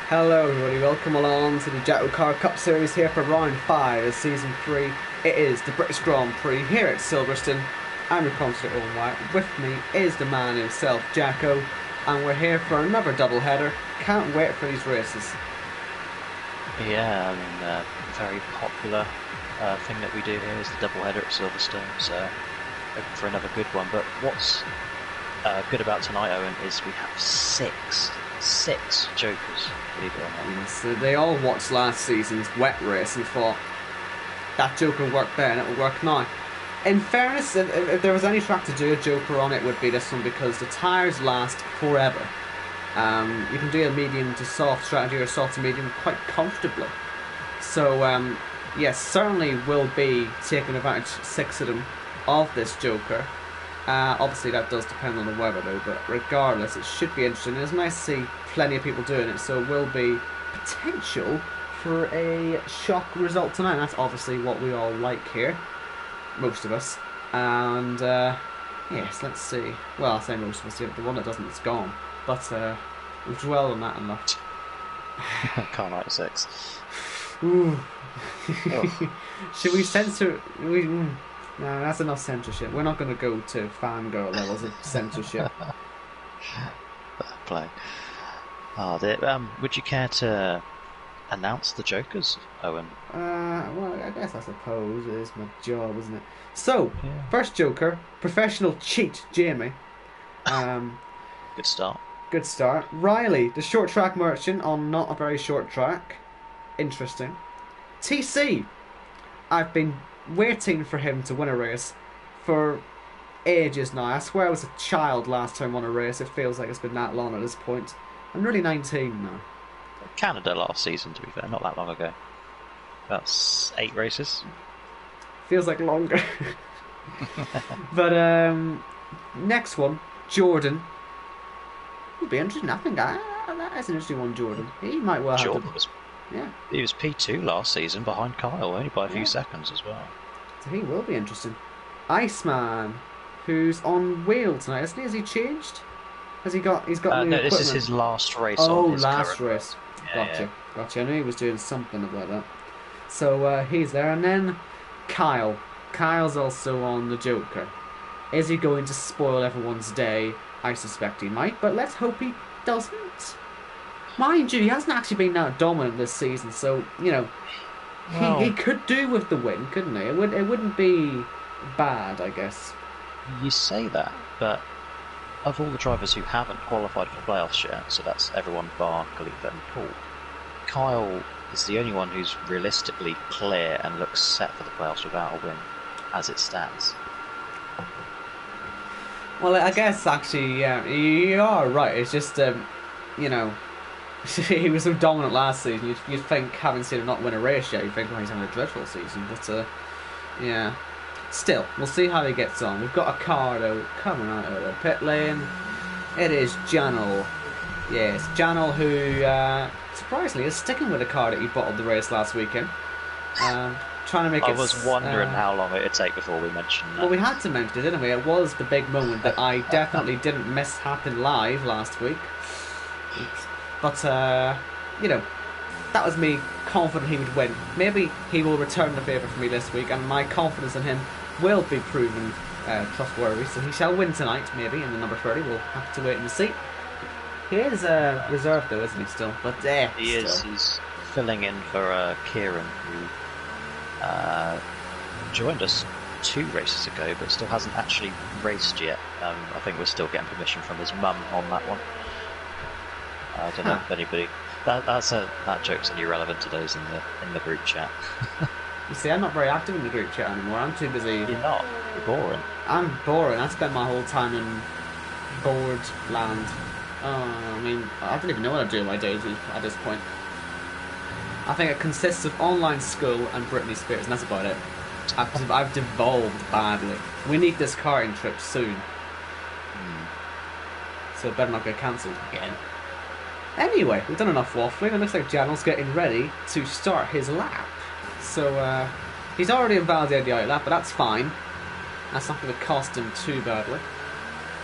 Hello everybody, welcome along to the JACKOCAR Cup Series here for round 5 of Season 3. It is the British Grand Prix here at Silverstone. I'm your constant Owen White. With me is the man himself, Jacko, and we're here for another double header. Can't wait for these races. Yeah, I mean, very popular thing that we do here is the double header at Silverstone, so hoping for another good one. But what's good about tonight, Owen, is we have six jokers, believe it or not. Yes, they all watched last season's wet race and thought, that joker worked there and it will work now. In fairness, if there was any track to do a joker on, it would be this one because the tyres last forever. You can do a medium to soft strategy or soft to medium quite comfortably. So, yes, certainly will be taking advantage, 6 of them, of this joker. Obviously that does depend on the weather though, but regardless it should be interesting. It's nice to see plenty of people doing it, so it will be potential for a shock result tonight. That's obviously what we all like here, most of us. And yes, let's see. Well, I say most of us, the one that doesn't is gone, but we'll dwell on that enough. Can't write 6. Ooh. Oh. Should we censor? No, that's enough censorship. We're not going to go to fangirl levels of censorship. Play. Would you care to announce the jokers, Owen? Well, I suppose it is my job, isn't it? So, Yeah. first joker, professional cheat, Jamie. Good start. Good start. Riley, the short track merchant on not a very short track. Interesting. TC, I've been waiting for him to win a race for ages now. I swear I was a child last time I won a race. It feels like it's been that long at this point. I'm nearly 19 now. Canada last season, to be fair, not that long ago. That's 8 races. Feels like longer. But next one, Jordan. Would be interesting. I think that is an interesting one, Jordan. He might well have Jordan to... Yeah. He was P2 last season behind Kyle, only by a few Yeah. seconds as well. So he will be interesting. Iceman, who's on wheel tonight, isn't he? Has he changed? Has he got? He's got new No, this is equipment? his last race. Oh, on his last current race. Yeah, Gotcha. I knew he was doing something about that. So he's there, and then Kyle. Kyle's also on the Joker. Is he going to spoil everyone's day? I suspect he might, but let's hope he doesn't. Mind you, he hasn't actually been that dominant this season, so, you know, Well, he could do with the win, couldn't he? It wouldn't be bad, I guess. You say that, but of all the drivers who haven't qualified for playoffs yet, so that's everyone bar Khalifa and Paul, Kyle is the only one who's realistically clear and looks set for the playoffs without a win, as it stands. Well, I guess, actually, yeah, you are right. It's just, you know, he was so dominant last season, you'd think, having seen him not win a race yet, you'd think, well, he's having a dreadful season, but, yeah. Still, we'll see how he gets on. We've got a car, though, coming out of the pit lane. It is Janel. Yes, Janel, who, surprisingly, is sticking with a car that he bottled the race last weekend. Trying to make it... I was wondering how long it would take before we mentioned that. Well, we had to mention it, didn't we? It was the big moment that I definitely didn't miss happen live last week. But, you know, that was me confident he would win. Maybe he will return the favour for me this week, and my confidence in him will be proven trustworthy. So he shall win tonight, maybe, in the number 30. We'll have to wait and see. He is reserved, though, isn't he, still? But, He is. still. He's filling in for Kieran, who joined us 2 races ago, but still hasn't actually raced yet. I think we're still getting permission from his mum on that one. I don't know if anybody. That joke's only relevant to those in the group chat. You see, I'm not very active in the group chat anymore. I'm too busy. You're not. You're boring. I'm boring. I spend my whole time in bored land. I mean, I don't even know what I do in my days at this point. I think it consists of online school and Britney Spears, and that's about it. I've devolved badly. We need this karting trip soon. So it better not get cancelled again. Anyway, we've done enough waffling. It looks like Janel's getting ready to start his lap. So, he's already invalidated the outlap, but that's fine. That's not going to cost him too badly.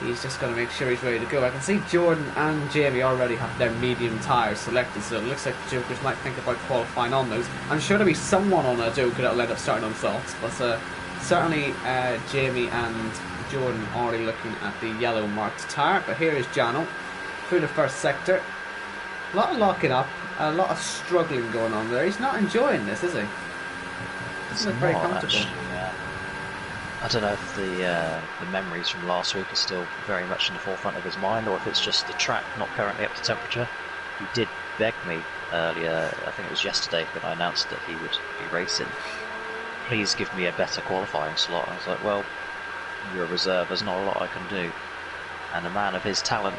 He's just going to make sure he's ready to go. I can see Jordan and Jamie already have their medium tyres selected, so it looks like the Jokers might think about qualifying on those. I'm sure there'll be someone on a Joker that'll end up starting on softs, but certainly Jamie and Jordan already looking at the yellow marked tyre. But here is Jano through the first sector. A lot of locking up, a lot of struggling going on there. He's not enjoying this, is he? Doesn't look very comfortable. Actually, I don't know if the memories from last week are still very much in the forefront of his mind, or if it's just the track not currently up to temperature. He did beg me earlier, I think it was yesterday, when I announced that he would be racing, please give me a better qualifying slot. I was like, well, you're a reserve, there's not a lot I can do. And a man of his talent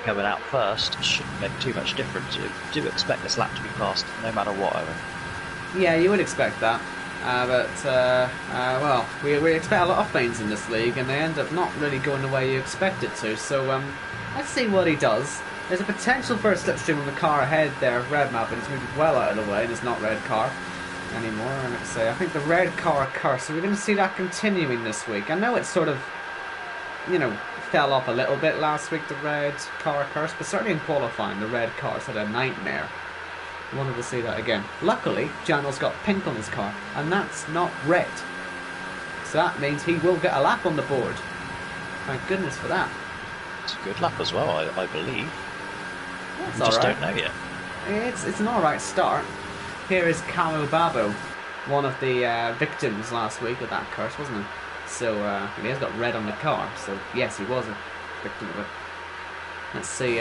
coming out first shouldn't make too much difference. You do expect this lap to be fast, no matter what, Owen. Yeah, you would expect that. Well, we expect a lot of things in this league, and they end up not really going the way you expect it to. So, let's see what he does. There's a potential for a slipstream on the car ahead there of red map, and it's moved well out of the way. There's not red car anymore. And I think the red car curse. So we're going to see that continuing this week. I know it sort of, fell off a little bit last week, the red car curse, but certainly in qualifying, the red car's had a nightmare. Wanted to see that again. Luckily, Jano's got pink on his car, and that's not red. So that means he will get a lap on the board. Thank goodness for that. It's a good lap as well, I believe. That's we just don't know yet. It's an alright start. Here is Camo Babo, one of the victims last week of that curse, wasn't he? So he has got red on the car, so yes, he was a victim of it. Let's see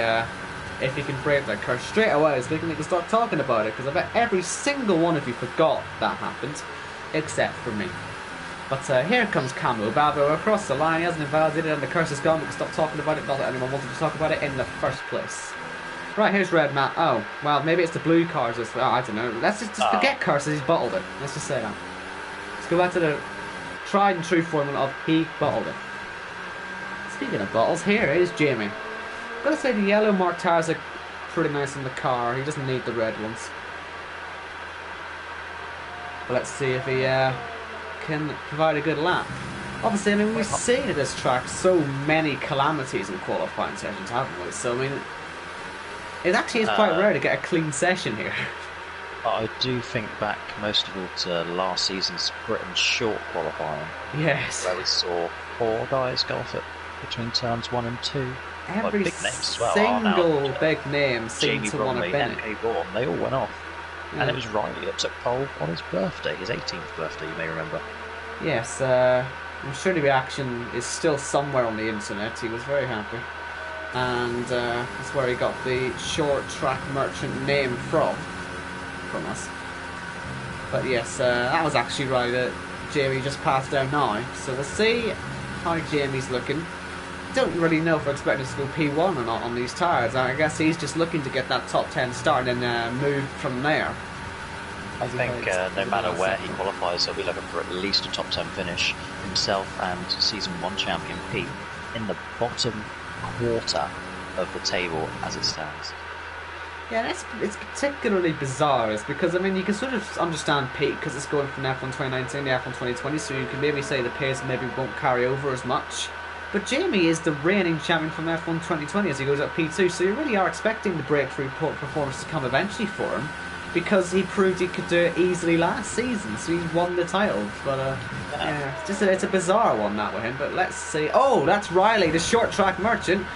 if he can break that curse straight away, so we can start talking about it, because I bet every single one of you forgot that happened, except for me. But here comes Camo Babo across the line. He hasn't invalidated and the curse is gone. We can stop talking about it, not that anyone wanted to talk about it in the first place. Right, here's red Matt. Oh, well, maybe it's the blue cars as well. I don't know. Let's just forget curses. He's bottled it. Let's just say that. Let's go back to the tried and true formula of he bottled it. Speaking of bottles, here is Jamie. I've got to say the yellow marked tires are pretty nice on the car. He doesn't need the red ones. But let's see if he can provide a good lap. Obviously, I mean, we've seen at this track so many calamities in qualifying sessions, haven't we? So, I mean, it actually is quite rare to get a clean session here. I do think back most of all to last season's Britain short qualifying. Yes. Where we saw 4 guys go off it between turns 1 and 2. Every big names as well. single big name seemed to want to win it. MK Vaughan, they all went off. Yeah. And it was Riley that took pole on his birthday, his 18th birthday, you may remember. Yes, I'm sure the reaction is still somewhere on the internet. He was very happy. And that's where he got the short track merchant name from us. But yes, that was actually right that Jamie just passed down now. So we'll see how Jamie's looking. Don't really know if we're expecting us to go P1 or not on these tyres. I guess he's just looking to get that top 10 start and then move from there. I think no matter where he qualifies, he'll be looking for at least a top 10 finish. Himself and Season 1 champion Pete in the bottom quarter of the table as it stands. Yeah, it's particularly bizarre, is because, I mean, you can sort of understand Pete because it's going from F1 2019 to F1 2020, so you can maybe say the pace maybe won't carry over as much. But Jamie is the reigning champion from F1 2020 as he goes up P2, so you really are expecting the breakthrough performance to come eventually for him, because he proved he could do it easily last season, so he's won the title. But yeah, it's a bizarre one that with him. But let's see. Oh, that's Riley, the short track merchant.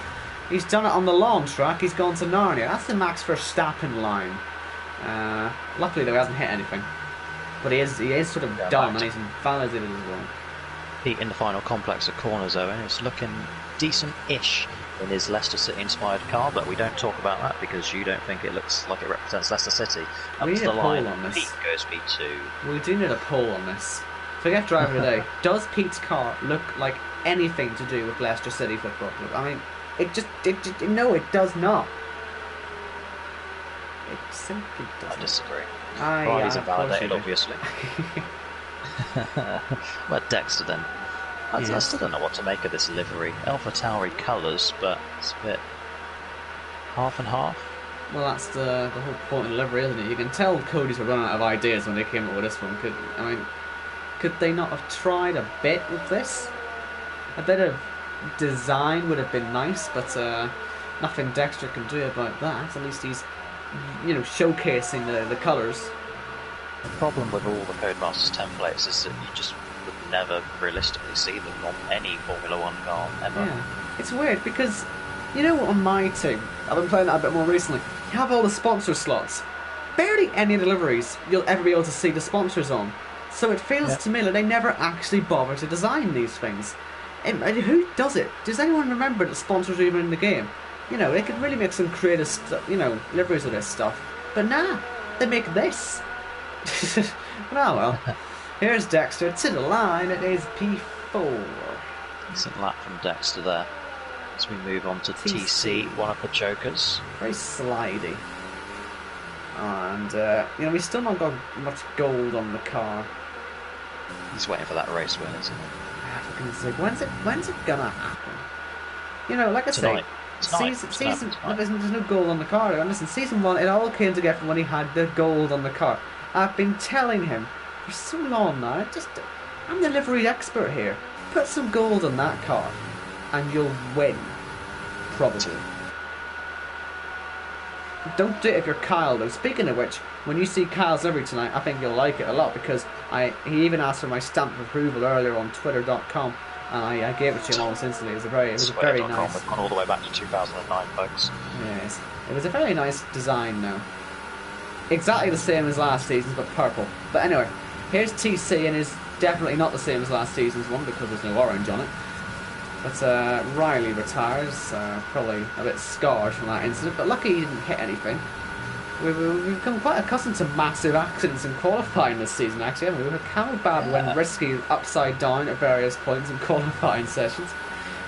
He's done it on the long track. He's gone to Narnia. That's the Max Verstappen line. Luckily, though, he hasn't hit anything. But he is sort of done, and he's invalidated as well. Pete in the final complex at corners, Owen. It's looking decent-ish in his Leicester City-inspired car, but we don't talk about that because you don't think it looks like it represents Leicester City. Up We to need the a poll line, on this. Pete goes P2. We do need a poll on this. Forget driver today. Does Pete's car look like anything to do with Leicester City Football Club? I mean, no, it does not. It simply does. I disagree. Riley's invalidated, obviously. Well, Dexter then. I still don't know what to make of this livery. Alpha Tauri colours, but it's a bit half and half. Well, that's the whole point of the livery, isn't it? You can tell Cody's were running out of ideas when they came up with this one. Could they not have tried a bit with this? A bit of design would have been nice, but nothing Dexter can do about that. At least he's, showcasing the colours. The problem with all the Codemasters templates is that you just would never realistically see them on any Formula 1 car ever. Yeah, it's weird because, on my team, I've been playing that a bit more recently, you have all the sponsor slots. Barely any of the liveries you'll ever be able to see the sponsors on. So it feels to me like they never actually bother to design these things. And who does it? Does anyone remember that sponsors are even in the game? They could really make some creative, liveries of this stuff. But nah, they make this. Oh well. Here's Dexter to the line. It is P4. Decent lap from Dexter there. As we move on to TC, one of the jokers. Very slidey. And, we still not got much gold on the car. He's waiting for that race win, isn't he? For goodness sake, when's it gonna happen? Like I say, there's no gold on the car. And listen, season 1, it all came together when he had the gold on the car. I've been telling him for so long now. I'm the livery expert here. Put some gold on that car, and you'll win. Probably. Don't do it if you're Kyle, though. Speaking of which, when you see Kyle's livery tonight, I think you'll like it a lot, because he even asked for my stamp of approval earlier on Twitter.com, and I gave it to him almost instantly. It was a very nice. We've gone all the way back to 2009, folks. Yes, it was a very nice design now. Exactly the same as last season's, but purple. But anyway, here's TC, and is definitely not the same as last season's one because there's no orange on it. But Riley retires, probably a bit scarred from that incident, but lucky he didn't hit anything. We've become quite accustomed to massive accidents in qualifying this season, actually, haven't we? We've had Camel Bad went risky upside down at various points in qualifying sessions.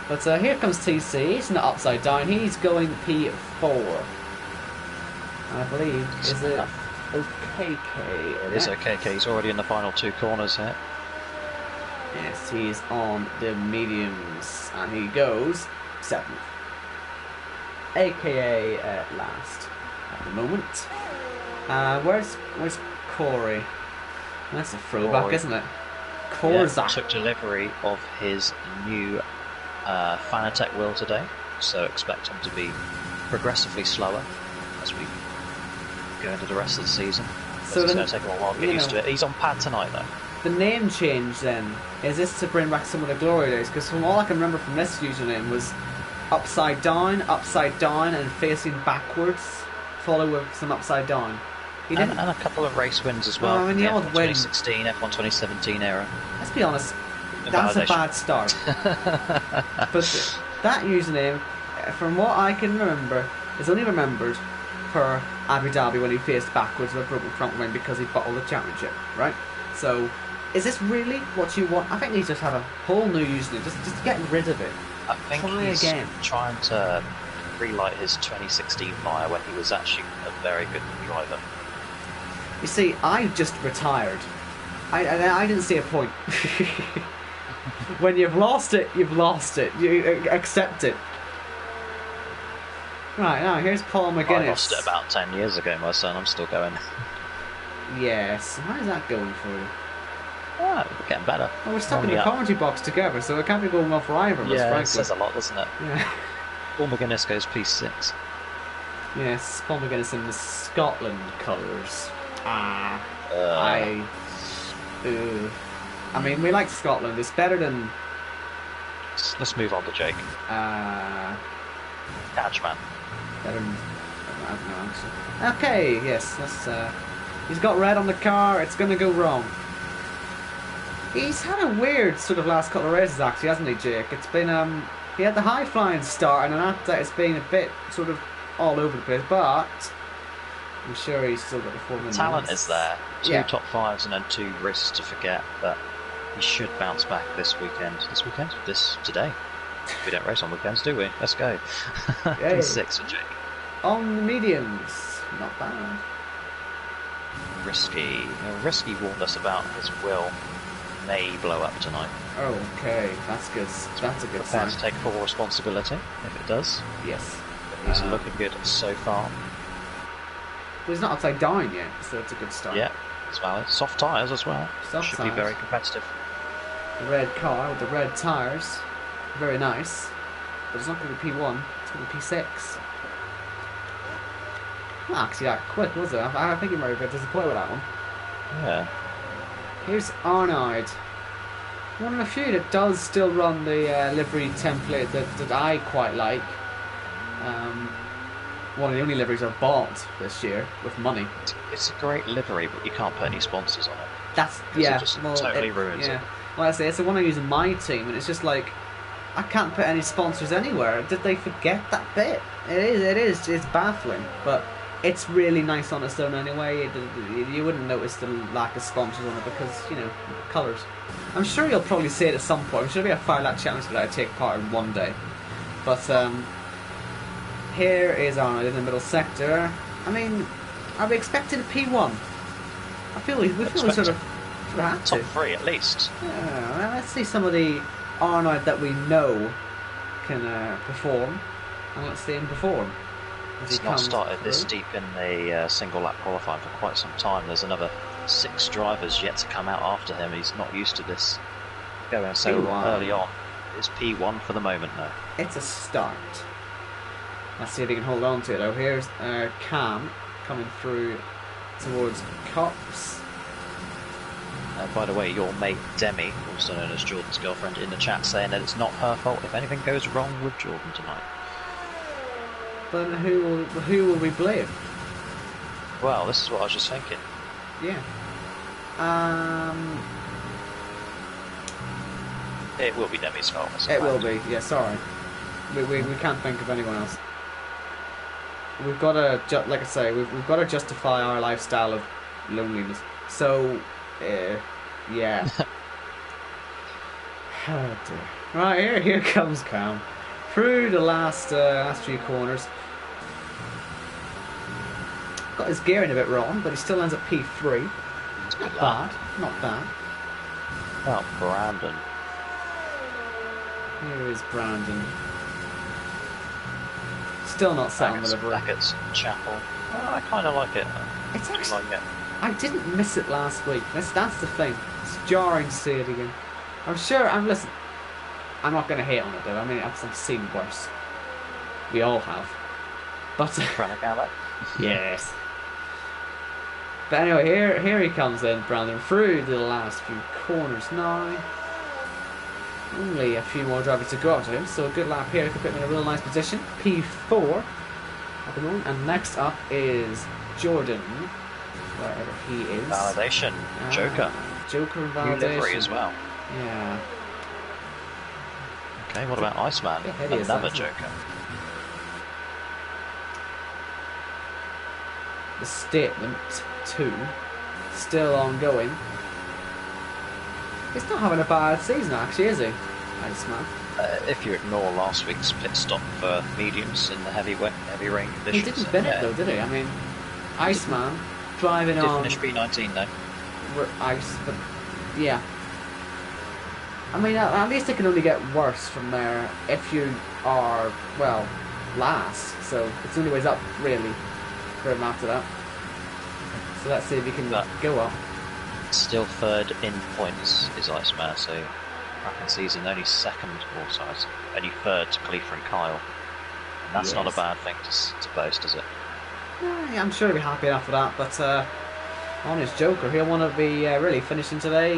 But here comes TC. He's not upside down, he's going P4. I believe, is it OKK? It is OKK, he's already in the final 2 corners here. Yes, he's on the mediums, and he goes 7th. AKA last at the moment. Where's Corey? That's a throwback, Corey. Isn't it? Korzak. Took delivery of his new Fanatec wheel today, so expect him to be progressively slower as we go into the rest of the season. So it's going to take him a while to get used to it. He's on pad tonight, though. The name change then, is this to bring back some of the glory days? Because from all I can remember from this username was upside down, and facing backwards, followed with some upside down. And a couple of race wins as well. The F1 odd win. 2016, F1 2017 era. Let's be honest, that's a bad start. But that username, from what I can remember, is only remembered for Abu Dhabi when he faced backwards with a broken front wing because he bottled the championship, right? So, is this really what you want? I think he just have a whole new username, just get rid of it. I think he's trying to relight his 2016 fire when he was actually a very good driver. You see, I just retired. I didn't see a point. When you've lost it, you've lost it. You accept it. Right, now here's Paul McGuinness. I lost it about 10 years ago, my son. I'm still going. Yes. How's that going for you? We're getting better. Well, we're stuck in the commentary box together, so it can't be going well for either of us, frankly. It says a lot, doesn't it? Yeah. Paul McGuinness goes P6. Yes, Paul McGuinness in the Scotland colours. I mean, we like Scotland. It's better than... Let's move on to Jake. Catchman. Better than... I don't know, actually. Okay, yes, that's... he's got red on the car. It's going to go wrong. He's had a weird sort of last couple of races, actually, hasn't he, Jake? It's been, he had the high-flying start, and after that it's been a bit sort of all over the place, but I'm sure he's still got the 4 minutes. Talent is there. 2 top 5s and then 2 risks to forget, but he should bounce back this weekend. Today. We don't race on weekends, do we? Let's go. P6 for Jake. On the mediums. Not bad. Risky. Risky warned us about his will may blow up tonight. Okay, that's good. That's a good sign. Prepare to take full responsibility if it does. Yes. He's looking good so far. Well, he's not upside down yet, so it's a good start. Yeah, it's valid. Soft tyres as well. Soft Should tyres. be very competitive. The red car with the red tyres. Very nice. But it's not going to be P1, it's going to be P6. Not actually that quick, was it? I think you might have been disappointed with that one. Yeah. Here's Arnold. One of the few that does still run the livery template that I quite like. One of the only liveries I've bought this year with money. It's a great livery, but you can't put any sponsors on it. That's yeah. It just totally ruins it. Like I say, it's the one I use in my team, and it's just like I can't put any sponsors anywhere. Did they forget that bit? It is. It's baffling, but it's really nice on its own anyway. You wouldn't notice the lack of sponsors on it because, you know, colours. I'm sure you'll probably see it at some point. I'm sure there'll be a Fire Lap Challenge that I take part in one day. But here is Arnold in the middle sector. I mean, are we expecting a P1? I feel we sort of had to. Top 3 at least. Yeah, well, let's see some of the Arnold that we know can perform, and let's see him perform. He's not started this deep in the single lap qualifying for quite some time. There's another 6 drivers yet to come out after him. He's not used to this going so P1. early on. It's P1 for the moment now. It's a start. Let's see if he can hold on to it though. Here's Cam coming through towards Cops. By the way, your mate Demi, also known as Jordan's girlfriend, in the chat saying that it's not her fault if anything goes wrong with Jordan tonight. Then who will we blame? Well, this is what I was just thinking. Yeah. It will be Demi's fault. It will be. Yeah. Sorry. We can't think of anyone else. We've got to, like I say, we've got to justify our lifestyle of loneliness. So, yeah. Oh dear. Right, here comes Cam through the last few corners. Got his gearing a bit wrong, but he still ends up P3. Not bad. Not bad. Oh, Brandon. Here is Brandon. Still not set on the livery. Beckett's Chapel. Well, I kind of like it. It's actually, like it. I didn't miss it last week. That's the thing. It's jarring to see it again. Listen, I'm not going to hate on it though. I mean, I've seen worse. We all have. But yes. But anyway, here he comes in, Brandon, through the last few corners now. Only a few more drivers to go up to him, so a good lap here could put him in a real nice position. P4 at the moment, and next up is Jordan, wherever he is. Validation, Joker. Joker and validation. New livery as well. Yeah. Okay, what about Iceman? Another Joker. The statement 2 still ongoing. He's not having a bad season, actually, is he? Iceman. If you ignore last week's pit stop for mediums in the heavy rain conditions. He didn't bin it though, did he? I mean, Iceman driving on. Did finish P19 though. Ice, but yeah. I mean, at least it can only get worse from there if you are, well, last. So it's the only ways up, really, for him after that. So let's see if he can go up. Still third in points is Iceman, so back in season only second, only third to Khalifa and Kyle. And that's not a bad thing to boast, is it? Yeah, I'm sure he'll be happy enough for that, but on his Joker, he'll want to be really finishing today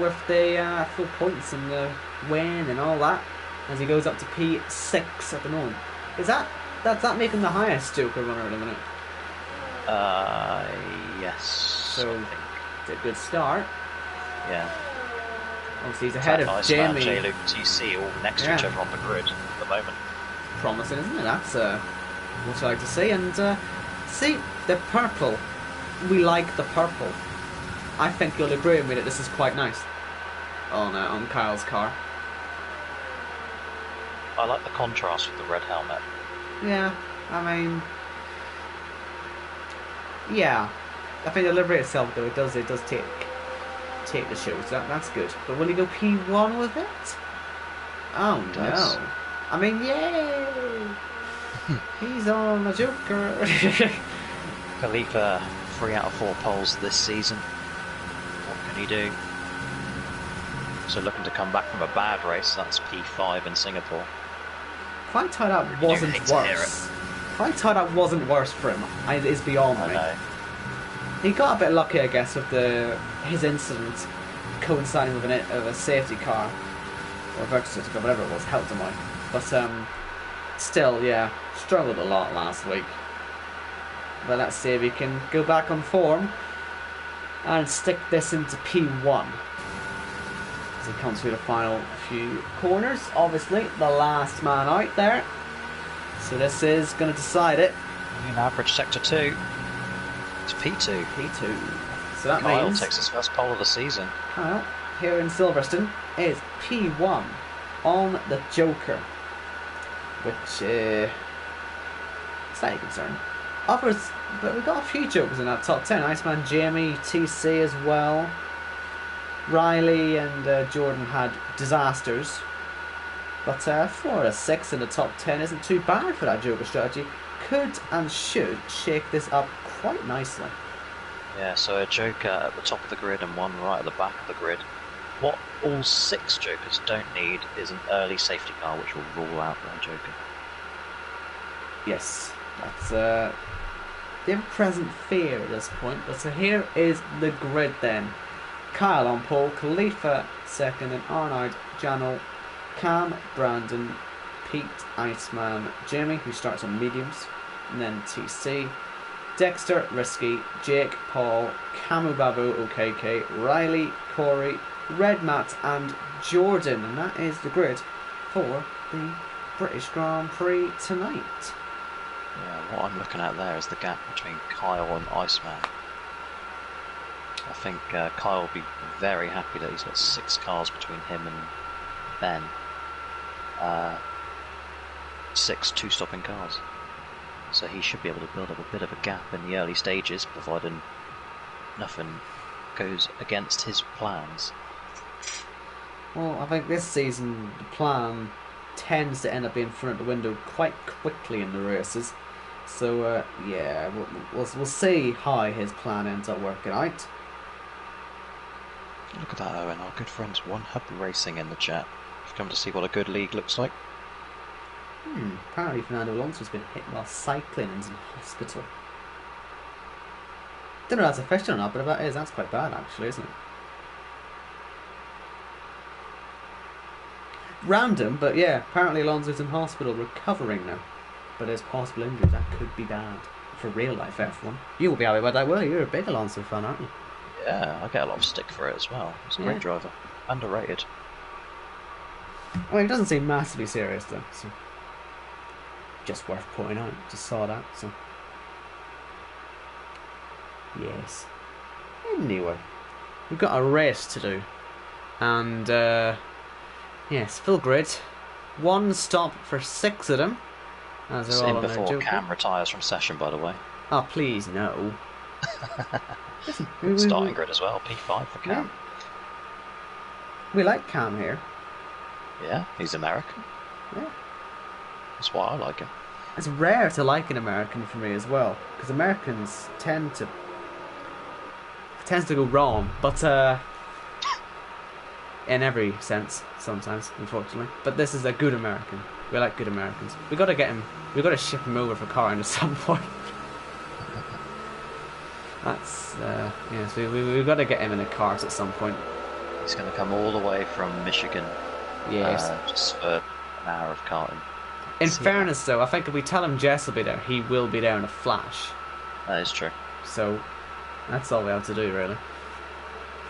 with the full points and the win and all that, as he goes up to P6 at the moment. That's that making the highest Joker runner at the minute? Yes. So it's a good start. Yeah. Obviously he's ahead of Jamie. J-Luke, TC all next to each other on the grid at the moment. Promising, isn't it? That's what I like to see. And see, the purple. We like the purple. I think you'll agree with me that this is quite nice on Kyle's car. I like the contrast with the red helmet. Yeah, I mean, yeah. I think the livery itself, though, it does take the show, so that's good. But will he go P1 with it? Oh no! I mean, yay! He's on a Joker. Khalifa, 3 out of 4 poles this season. What can he do? So looking to come back from a bad race. That's P5 in Singapore. Quite how that wasn't hate to hear worse. Quite how that wasn't worse for him is beyond me. Know. He got a bit lucky, I guess, with his incident coinciding with a safety car or a virtual safety car, whatever it was, helped him out. But still, yeah, struggled a lot last week. But let's see if he can go back on form and stick this into P1 as he comes through the final few corners. Obviously, the last man out there. So this is going to decide it. In average sector 2. It's P2. P2. So that Kyle means takes his first pole of the season. Kyle, here in Silverstone, is P1 on the Joker, which slightly concerned. Others, but we've got a few Jokers in that top 10. Iceman, Jamie, TC as well. Riley and Jordan had disasters. But 4 out of 6 in the top 10 isn't too bad for that Joker strategy. Could and should shake this up quite nicely. Yeah, so a Joker at the top of the grid and one right at the back of the grid. What all 6 Jokers don't need is an early safety car which will rule out that Joker. Yes, that's the present fear at this point. But so here is the grid then. Kyle on pole, Khalifa second, and Arnaud, Janel, Cam, Brandon, Pete, Iceman, Jamie, who starts on mediums, and then TC, Dexter, Risky, Jake, Paul, Camu Babu, OKK, Riley, Corey, Red Matt, and Jordan. And that is the grid for the British Grand Prix tonight. Yeah, what I'm looking at there is the gap between Kyle and Iceman. I think Kyle will be very happy that he's got 6 cars between him and Ben. 6 two-stopping cars. So he should be able to build up a bit of a gap in the early stages, providing nothing goes against his plans. Well, I think this season the plan tends to end up being front of the window quite quickly in the races. So yeah, we'll see how his plan ends up working out. Look at that, Owen, our good friends One Hub Racing in the chat. You've come to see what a good league looks like. Apparently Fernando Alonso's been hit while cycling and is in hospital. Don't know if that's official or not, but if that is, that's quite bad actually, isn't it? Random, but yeah, apparently Alonso's in hospital recovering now. But there's possible injuries, that could be bad for real life F1. You will be happy about that, will you? You're a big Alonso fan, aren't you? Yeah, I get a lot of stick for it as well. He's a great driver. Underrated. I mean, it doesn't seem massively serious though, so just worth pointing out. Just saw that, so yes. Anyway, we've got a race to do, and yes, full grid. 1 stop for 6 of them. As they're all on before their Cam retires from session, by the way. Oh please no. Starting grid as well, P5 for Cam. Yeah. We like Cam here. Yeah, he's American. Yeah. That's why I like him. It's rare to like an American for me as well, because Americans tends to go wrong, but in every sense sometimes, unfortunately. But this is a good American. We like good Americans. We got to get him. We got to ship him over for karting at some point. That's yes. We've got to get him in a kart at some point. He's going to come all the way from Michigan. Yes. Just for an hour of karting. In fairness, though, I think if we tell him Jess will be there, he will be there in a flash. That is true. So that's all we have to do, really.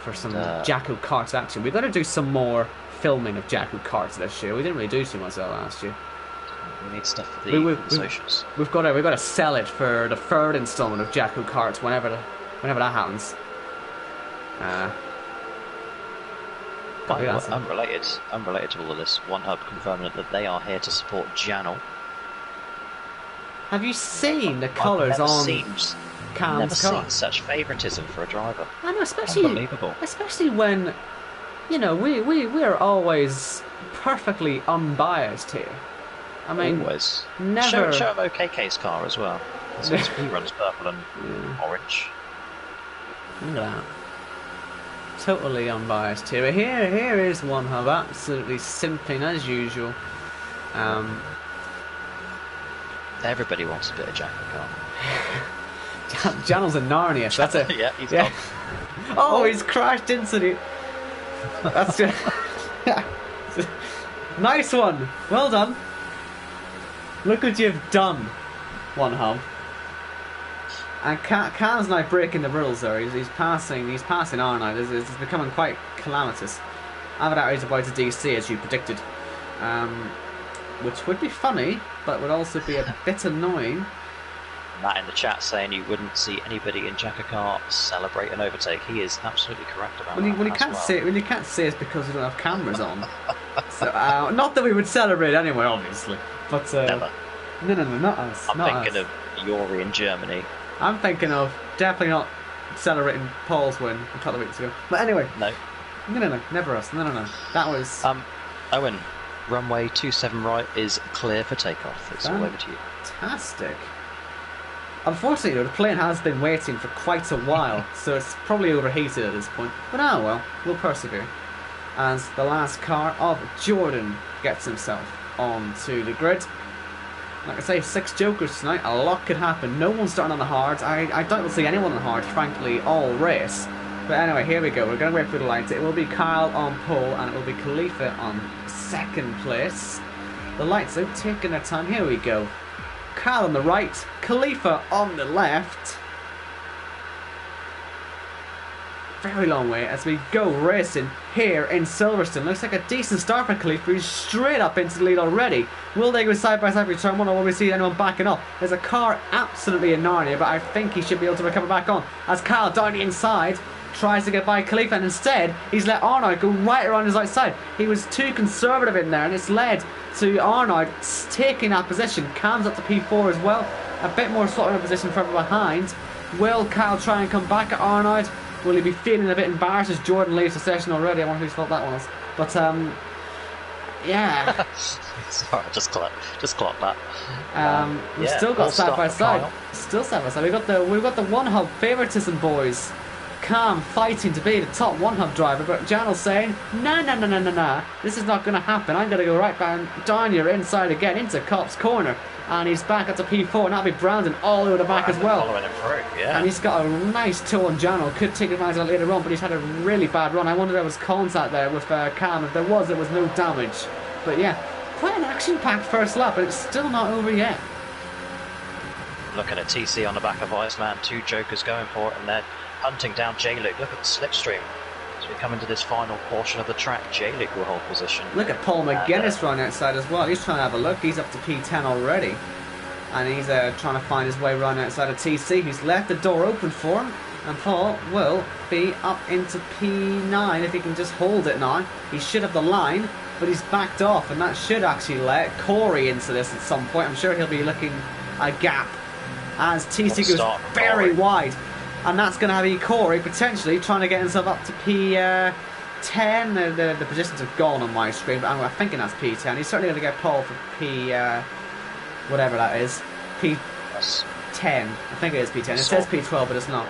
For some JACKOCAR action, we've got to do some more filming of JACKOCAR this year. We didn't really do too much of that last year. We need stuff for the socials. We've got to sell it for the 3rd installment of JACKOCAR whenever that happens. Unrelated to all of this, One Hub confirming that they are here to support Janel. Have you seen the colours on Cam's never car? seen such favouritism for a driver. I know, especially when, you know, we are always perfectly unbiased here. I mean, always. Never. Show him OKK's car as well. He runs purple and orange. Look at that. totally unbiased here. Here is one hub, absolutely simping as usual. Everybody wants a bit of JACKOCAR. Janel's in Narnia, so that's it. Yeah, he's gone. Oh, he's crashed into the... That's just... Nice one! Well done. Look what you've done, one hub. And Cal's now breaking the rules there. He's passing Arnold. It's becoming quite calamitous. Avatar is about to DC as you predicted. Which would be funny, but would also be a bit annoying. Matt in the chat saying you wouldn't see anybody in JACKOCAR celebrate an overtake. He is absolutely correct about that. When you can't say it's because we don't have cameras on. So, not that we would celebrate anyway, obviously. But Never. No, not us. I'm thinking of Yori in Germany. I'm thinking of definitely not celebrating Paul's win a couple of weeks ago. But anyway. No, never us. No. That was... Owen, runway 27 right is clear for takeoff. It's all over to you. Fantastic. Unfortunately, the plane has been waiting for quite a while, so it's probably overheated at this point. But oh well, we'll persevere. As the last car of Jordan gets himself onto the grid. Like I say, 6 jokers tonight, a lot could happen. No one's starting on the hards. I don't we'll see anyone on the hards, frankly, all race. But anyway, here we go. We're going to wait for the lights. It will be Kyle on pole, and it will be Khalifa on second place. The lights out, taking their time. Here we go. Kyle on the right, Khalifa on the left. Very long way as we go racing here in Silverstone. Looks like a decent start for Khalifa. He's straight up into the lead already. Will they go side by side for turn 1, or will we see anyone backing up? There's a car absolutely in Narnia, but I think he should be able to recover back on. As Kyle down the inside tries to get by Khalifa, and instead he's let Arnold go right around his outside. He was too conservative in there, and it's led to Arnold taking that position. Cam's up to P4 as well. A bit more slot in a position further behind. Will Kyle try and come back at Arnold? Will he be feeling a bit embarrassed as Jordan leaves the session already? I wonder whose fault that one was. But yeah. Sorry, just clock that. We've still got side by side. Still side by side. We've got the one hub favoritism, boys. Cam fighting to be the top one hub driver, but Janel's saying, nah, this is not going to happen. I'm going to go right down your inside again into Cop's corner. And he's back up to P4, and that'll be Brandon all over the back as well. Following him through, yeah. And he's got a nice toe on Janel. Could take advantage of that later on, but he's had a really bad run. I wonder if there was contact there with Cam. If there was no damage. But yeah, quite an action-packed first lap, but it's still not over yet. Looking at TC on the back of Iceman, 2 jokers going for it, and they're hunting down J-Luke. Look at the slipstream. As we come into this final portion of the track, J-Luke will hold position. Look at Paul McGuinness running outside as well. He's trying to have a look. He's up to P10 already. And he's trying to find his way running outside of TC, who's left the door open for him. And Paul will be up into P9 if he can just hold it now. He should have the line, but he's backed off, and that should actually let Corey into this at some point. I'm sure he'll be looking a gap as TC goes very wide. And that's going to be Corey potentially trying to get himself up to P10. The positions have gone on my screen, but I'm thinking that's P10. He's certainly going to get Paul for P... whatever that is. P10. I think it is P10. It says P12, but it's not.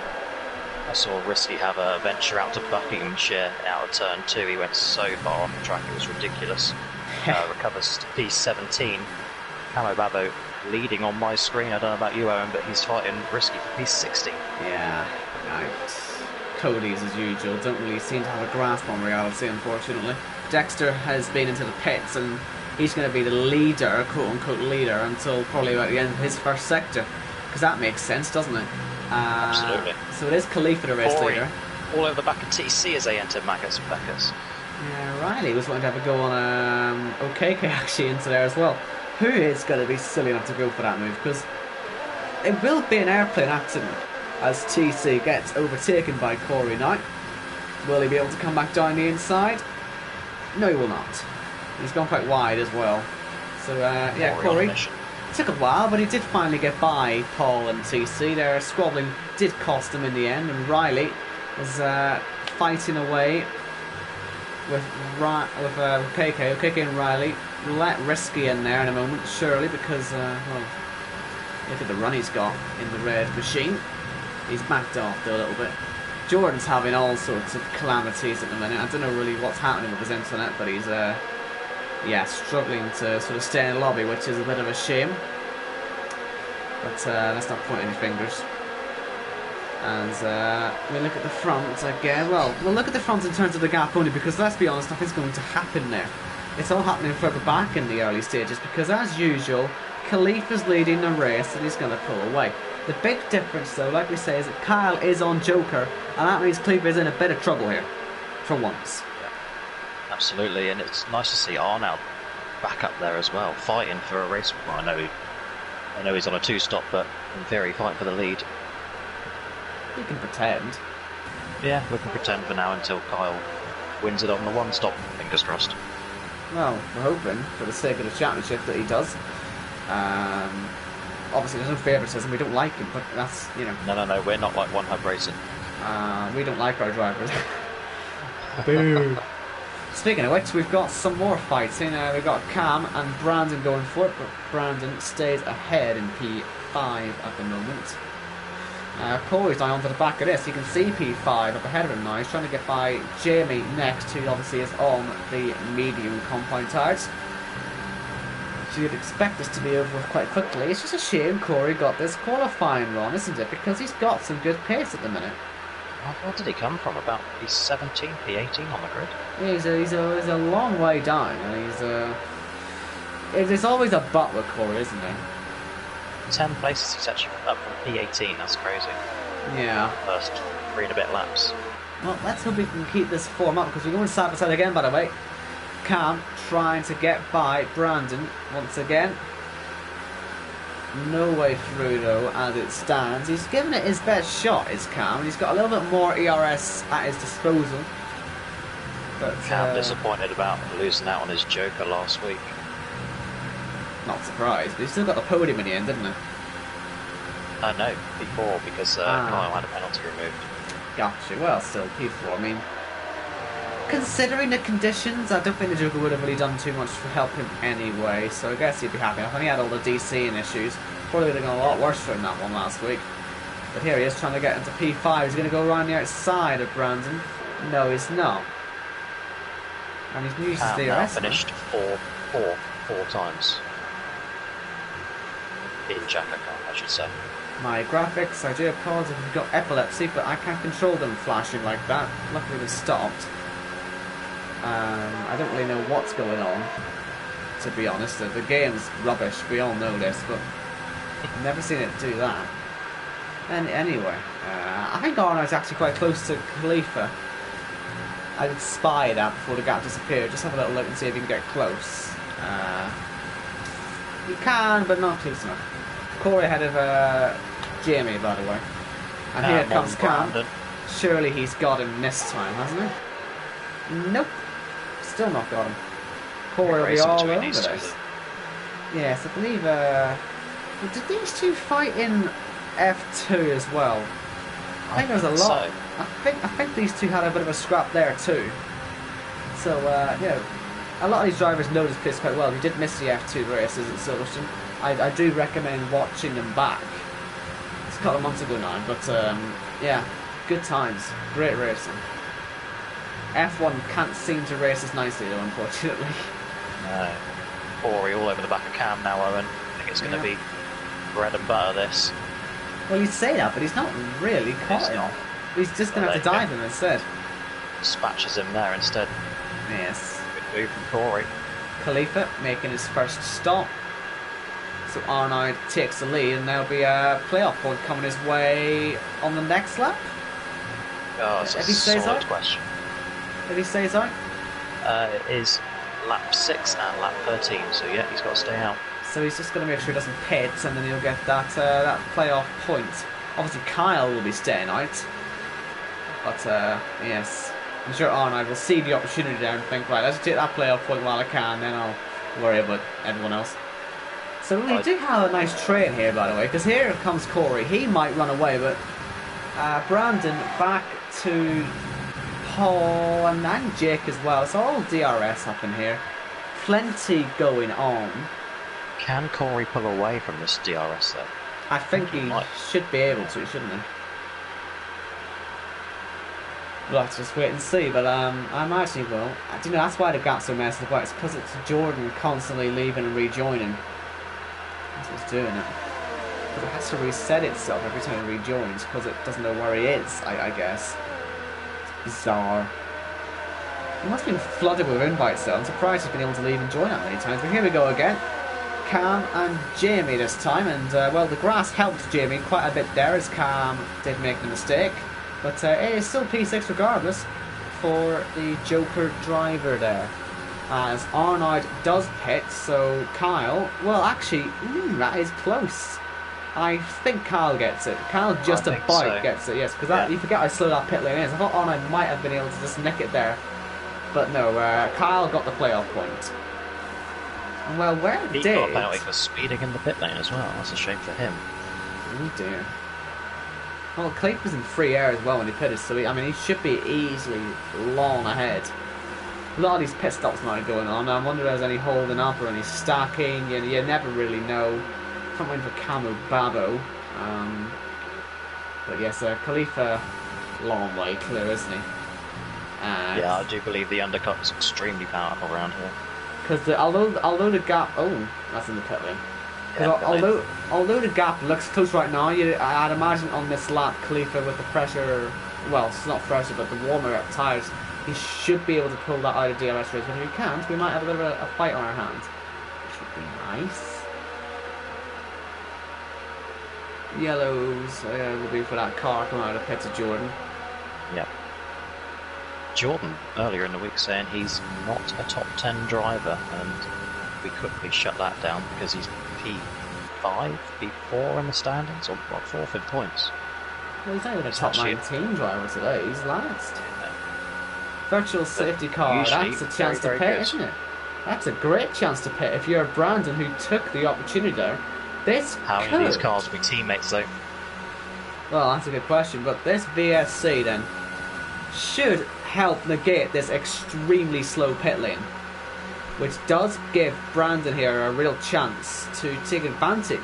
I saw Risky have a venture out to Buckinghamshire out of turn 2. He went so far off the track, it was ridiculous. Recovers to P17. Camo Babo leading on my screen. I don't know about you, Owen, but he's fighting Risky for P60. Yeah, right. Cody's as usual don't really seem to have a grasp on reality, unfortunately. Dexter has been into the pits, and he's going to be the leader, quote-unquote leader, until probably about the end of his first sector. Because that makes sense, doesn't it? Absolutely. So it is Khalifa the race leader. All over the back of TC as they enter Magus. Yeah, Riley was wanting to have a go on OKK actually into there as well. Who is going to be silly enough to go for that move? Because it will be an airplane accident as TC gets overtaken by Corey Knight. Will he be able to come back down the inside? No, he will not. He's gone quite wide as well. So, yeah, Corey. It took a while, but he did finally get by Paul and TC. Their squabbling did cost him in the end, and Riley was fighting away with KK. KK and Riley let Risky in there in a moment, surely, because, well, look at the run he's got in the red machine. He's backed off though a little bit. Jordan's having all sorts of calamities at the minute. I don't know really what's happening with his internet, but he's yeah, struggling to sort of stay in the lobby, which is a bit of a shame. But let's not point any fingers. And we look at the front again. Well, we'll look at the front in terms of the gap only because, let's be honest, nothing's going to happen there. It's all happening further back in the early stages because, as usual, Khalifa's leading the race and he's going to pull away. The big difference, though, like we say, is that Kyle is on Joker, and that means Khalifa is in a bit of trouble here, for once. Yeah, absolutely, and it's nice to see Arnold back up there as well, fighting for a race. Well, I know he's on a 2-stop, but in theory, fighting for the lead. We can pretend. Yeah, we can pretend for now until Kyle wins it on the 1-stop. Fingers crossed. Well, we're hoping, for the sake of the championship, that he does. Obviously, there's no favouritism. We don't like him, but that's, you know. No, we're not like One Hub Racing. We don't like our drivers. Boo. Speaking of which, we've got some more fighting. We've got Cam and Brandon going for it, but Brandon stays ahead in P5 at the moment. Corey's now onto the back of this. You can see P5 up ahead of him now. He's trying to get by Jamie next, who obviously is on the medium compound tyres. So you'd expect this to be over with quite quickly. It's just a shame Corey got this qualifying wrong, isn't it? Because he's got some good pace at the minute. Where did he come from? About P17, P18 on the grid? Yeah, he's a long way down, and there's always a but with Corey, isn't there? 10 places he's actually up from P18, that's crazy. Yeah. First 3 and a bit laps. Well, let's hope we can keep this form up, because we're going side by side again, by the way. Cam trying to get by Brandon once again. No way through, though, as it stands. He's given it his best shot, is Cam. He's got a little bit more ERS at his disposal. But Cam disappointed about losing out on his Joker last week. Not surprised, but he still got the podium in the end, didn't he? No, P4, because Kyle had a penalty removed. Gotcha. Well, still P4. I mean, considering the conditions, I don't think the Joker would have really done too much to help him anyway, so I guess he'd be happy enough. And he had all the DCing issues. Probably would have gone a lot worse for him that one last week. But here he is trying to get into P5. He's going to go around the outside of Brandon. No, he's not. And he's used his DRS. Now finished four times. In JACKOCAR, I should say. My graphics, I do apologize if you've got epilepsy, but I can't control them flashing like that. Luckily they've stopped. I don't really know what's going on, to be honest. The game's rubbish, we all know this, but I've never seen it do that. And anyway, I think Arnold's actually quite close to Khalifa. I did spy that before the gap disappeared. Just have a little look and see if you can get close. You can, but not close enough. Corey ahead of Jamie, by the way. And here comes Cam. Surely he's got him this time, hasn't he? Nope. Still not got him. Corey will be all over this. Yes, I believe... did these two fight in F2 as well? I think there was a lot. So. I think these two had a bit of a scrap there too. So, you know, a lot of these drivers know this place quite well. If you did miss the F2 races at Silverstone, I do recommend watching them back. It's a couple of months ago now, but yeah, good times, great racing. F1 can't seem to race as nicely though, unfortunately. No. Corey all over the back of Cam now, Owen. I think it's going to be bread and butter, this. Well, you'd say that, but he's not really caught him. He's just going to have to dive him instead. Dispatches him there instead. Yes. Good move from Corey. Khalifa making his first stop. So Arnold takes the lead, and there'll be a playoff point coming his way on the next lap. Oh, it's a solid question. If he stays out? It is lap 6 and lap 13, so yeah, he's got to stay out. So he's just going to make sure he doesn't pit, and then he'll get that that playoff point. Obviously Kyle will be staying out. But yes, I'm sure Arnold will see the opportunity there and think, right, let's take that playoff point while I can, then I'll worry about everyone else. So we do have a nice train here, by the way, because here comes Corey. He might run away, but Brandon back to Paul and Jake as well. It's all DRS up in here. Plenty going on. Can Corey pull away from this DRS though? I think he should be able to, shouldn't he? We'll have to just wait and see, but I imagine he will. Do you know, that's why the gap's so messed about. It's because it's Jordan constantly leaving and rejoining. That's what's doing it. But it has to reset itself every time it rejoins because it doesn't know where he is, I guess. It's bizarre. He must have been flooded with invites though. I'm surprised he's been able to leave and join that many times. But here we go again. Cam and Jamie this time, and well, the grass helped Jamie quite a bit there as Cam did make the mistake. But it is still P6 regardless for the Joker driver there. As Arnold does pit, so Kyle, well actually, that is close. I think Kyle gets it. Kyle just about gets it, yes, because you forget how slow that pit lane is. I thought Arnold might have been able to just nick it there. But no, Kyle got the playoff point. Well, where he got a penalty for speeding in the pit lane as well. That's a shame for him. Oh dear. Well, Clayton was in free air as well when he pitted, so he should be easily long ahead. A lot of these pit stops now going on. I wonder if there's any holding up or any stacking. You never really know. Can't wait for Camo Babo. But yes, Khalifa, long way clear, isn't he? Yeah, I do believe the undercut is extremely powerful around here. Because although the gap, that's in the pit lane. Yeah, although the gap looks close right now, I'd imagine on this lap, Khalifa with the pressure, well, it's not pressure, but the warmer up tyres, he should be able to pull that out of DRS race. But if he can't, we might have a bit of a fight on our hands, which would be nice. Yellows will be for that car coming out of the pits of Jordan. Yep. Jordan earlier in the week saying he's not a top 10 driver, and we quickly shut that down because he's P5, P4 in the standings, or what, 4th in points. Well, he's not even a top 19 driver today, he's last. Yeah. Virtual safety car, that's a chance to pit, isn't it? That's a great chance to pit if you're Brandon who took the opportunity there. How many of these cars will be teammates though? Well, that's a good question, but this VSC then should help negate this extremely slow pit lane, which does give Brandon here a real chance to take advantage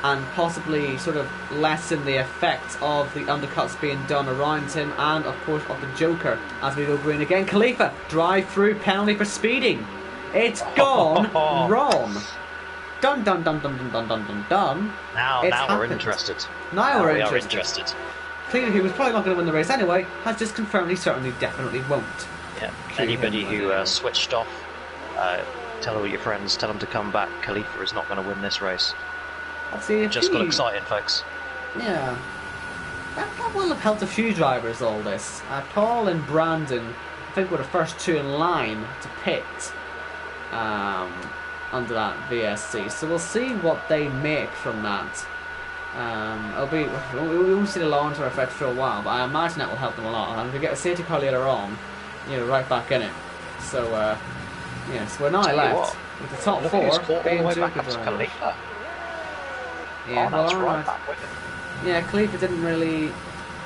and possibly sort of lessen the effect of the undercuts being done around him and of course of the Joker as we go green again. Khalifa, drive through penalty for speeding. It's gone wrong. Dun dun dun dun dun dun dun dun dun. Now we're interested. Now we're interested. Clearly, who was probably not going to win the race anyway, has just confirmed he certainly definitely won't. Yeah. Anybody who switched off, tell all your friends, tell them to come back. Khalifa is not going to win this race. Just got excited, folks. Yeah. That will have helped a few drivers, all this. Paul and Brandon, I think, were the first two in line to pit under that VSC. So we'll see what they make from that. We won't see the long-term effect for a while, but I imagine that will help them a lot. And if we get a safety car later on, right back in it. So, yes, we're now left with the top four being Joker drivers. Yeah, well, right back with him. Yeah, Khalifa didn't really.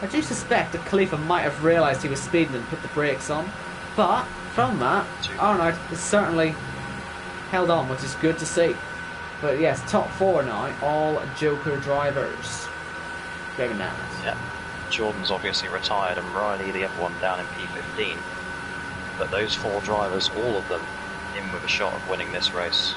I do suspect that Khalifa might have realised he was speeding and put the brakes on, but from that, Arnold has certainly held on, which is good to see. But yes, top four now, all Joker drivers. Very nice. Yeah. Jordan's obviously retired and Riley, the F1 down in P15. But those four drivers, all of them, in with a shot of winning this race.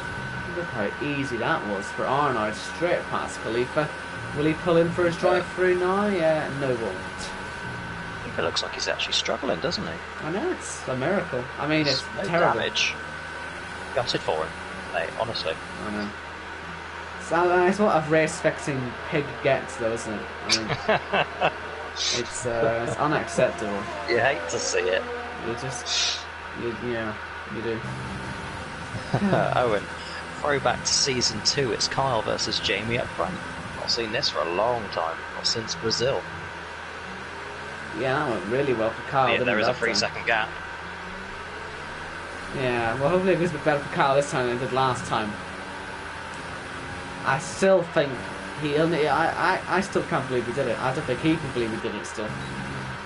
Look how easy that was for Arnold, straight past Khalifa. Will he pull in for his drive through now? Yeah, no won't. It looks like he's actually struggling, doesn't he? I know, it's a miracle. I mean, it's no terrible. Damage. Gutted for him, mate, honestly. I know. So, it's what a race-expecting pig gets, though, isn't it? I mean, it's unacceptable. You hate to see it. You do. Owen, throwback to season 2, it's Kyle versus Jamie up front. Not seen this for a long time, not since Brazil. Yeah, that went really well for Kyle. Yeah, there is a 3-second gap. Yeah, well, hopefully it goes a bit better for Kyle this time than it did last time. I still think I still can't believe he did it. I don't think he can believe he did it still.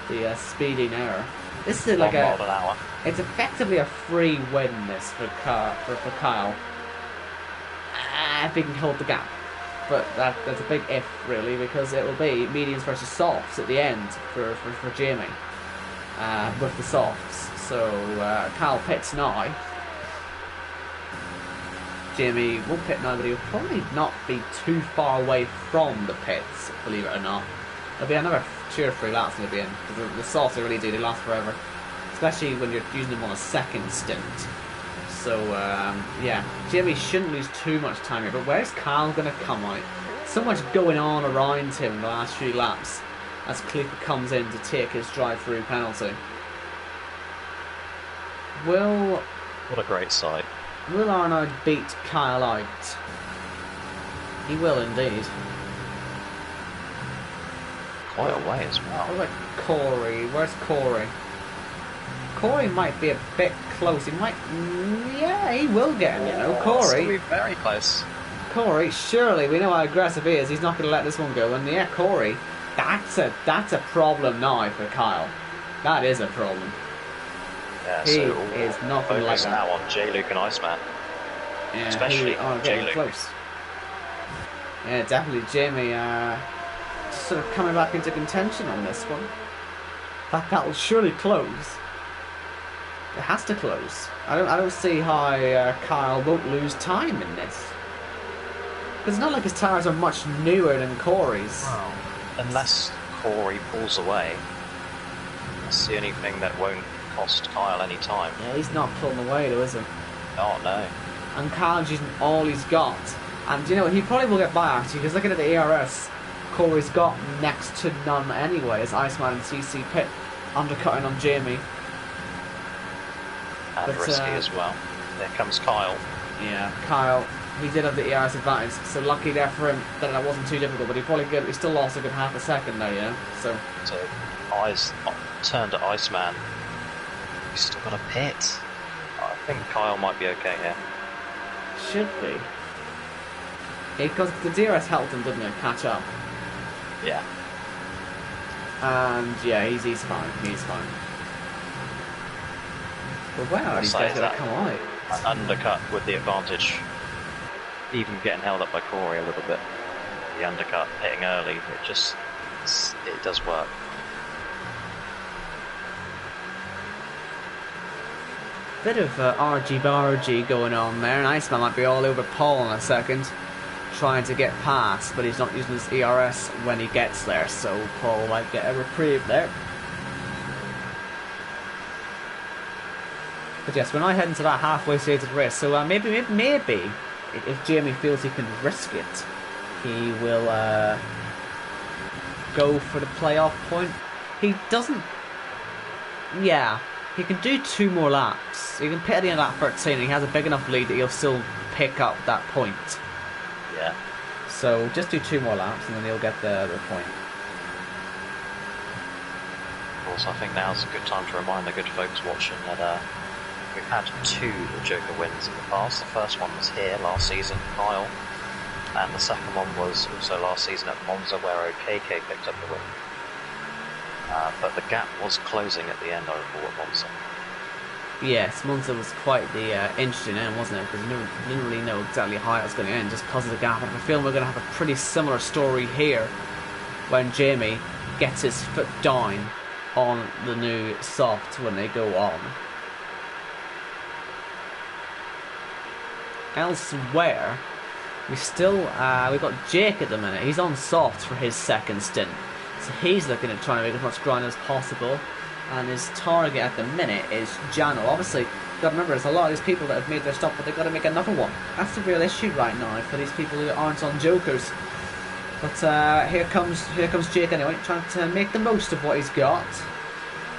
The speeding error. This is like an hour. It's effectively a free win, this for Kyle. If he can hold the gap. But that's a big if, really, because it will be mediums versus softs at the end for Jamie. with the softs. So Kyle pits now. Jamie will pit now, but he'll probably not be too far away from the pits, believe it or not. There'll be another 2 or 3 laps he'll be in. The softs they really do, they last forever. Especially when you're using them on a second stint. So, yeah, Jamie shouldn't lose too much time here. But where's Kyle going to come on it? So much going on around him in the last few laps as Khalifa comes in to take his drive-through penalty. What a great sight. Will Arnaud beat Kyle out? He will indeed. Quite a way as well. What about Corey? Where's Corey? Corey might be a bit close. He might... yeah, he will get him, you know. Corey... It's be very close. Corey, surely, we know how aggressive he is. He's not going to let this one go. And yeah, Corey, that's a problem now for Kyle. That is a problem. Yeah, he is not going to like that. Now on J-Luke and Iceman. Yeah, especially getting close. Yeah, definitely Jamie just sort of coming back into contention on this one. That will surely close. It has to close. I don't see how Kyle won't lose time in this. Because it's not like his tyres are much newer than Corey's. Well, unless Corey pulls away, that's the only thing that won't cost Kyle any time. Yeah, he's not pulling away though, is he? Oh no. And Kyle's using all he's got. And you know, he probably will get by actually, because looking at the ERS, Corey's got next to none anyway, as Iceman and CC pit undercutting on Jamie. And risky as well. There comes Kyle. Yeah, Kyle, he did have the ERS advantage, so lucky there for him that it wasn't too difficult, but he still lost a good half a second there, yeah? So eyes turned to Iceman. He's still got a pit. I think Kyle might be okay here. Should be. Because the DRS helped him, didn't it? Catch up. Yeah. And yeah, he's fine. He's fine. But where are these guys going to come out? An undercut with the advantage. Even getting held up by Corey a little bit. The undercut, hitting early, it does work. Bit of argy-bargy going on there, and Iceman might be all over Paul in a second, trying to get past, but he's not using his ERS when he gets there, so Paul might get a reprieve there. But yes, we're now heading to that halfway stage of the race, so maybe, if Jamie feels he can risk it, he will go for the playoff point. He doesn't... yeah, he can do 2 more laps. He can pit at the end of lap 13, and he has a big enough lead that he'll still pick up that point. Yeah. So just do 2 more laps, and then he'll get the point. Of course, I think now's a good time to remind the good folks watching that we've had 2 Joker wins in the past. The first one was here last season, Kyle, and the second one was also last season at Monza, where OKK picked up the win. But the gap was closing at the end, I recall, at Monza. Yes, Monza was quite the interesting end, wasn't it? Because you didn't really know exactly how it was going to end, just because of the gap. And I feel we're going to have a pretty similar story here when Jamie gets his foot down on the new soft when they go on. Elsewhere, we've got Jake at the minute. He's on soft for his second stint, so he's looking at trying to make as much ground as possible. And his target at the minute is Jano. Obviously, you've got to remember, there's a lot of these people that have made their stop, but they've got to make another one. That's the real issue right now for these people who aren't on Jokers. But here comes Jake anyway, trying to make the most of what he's got.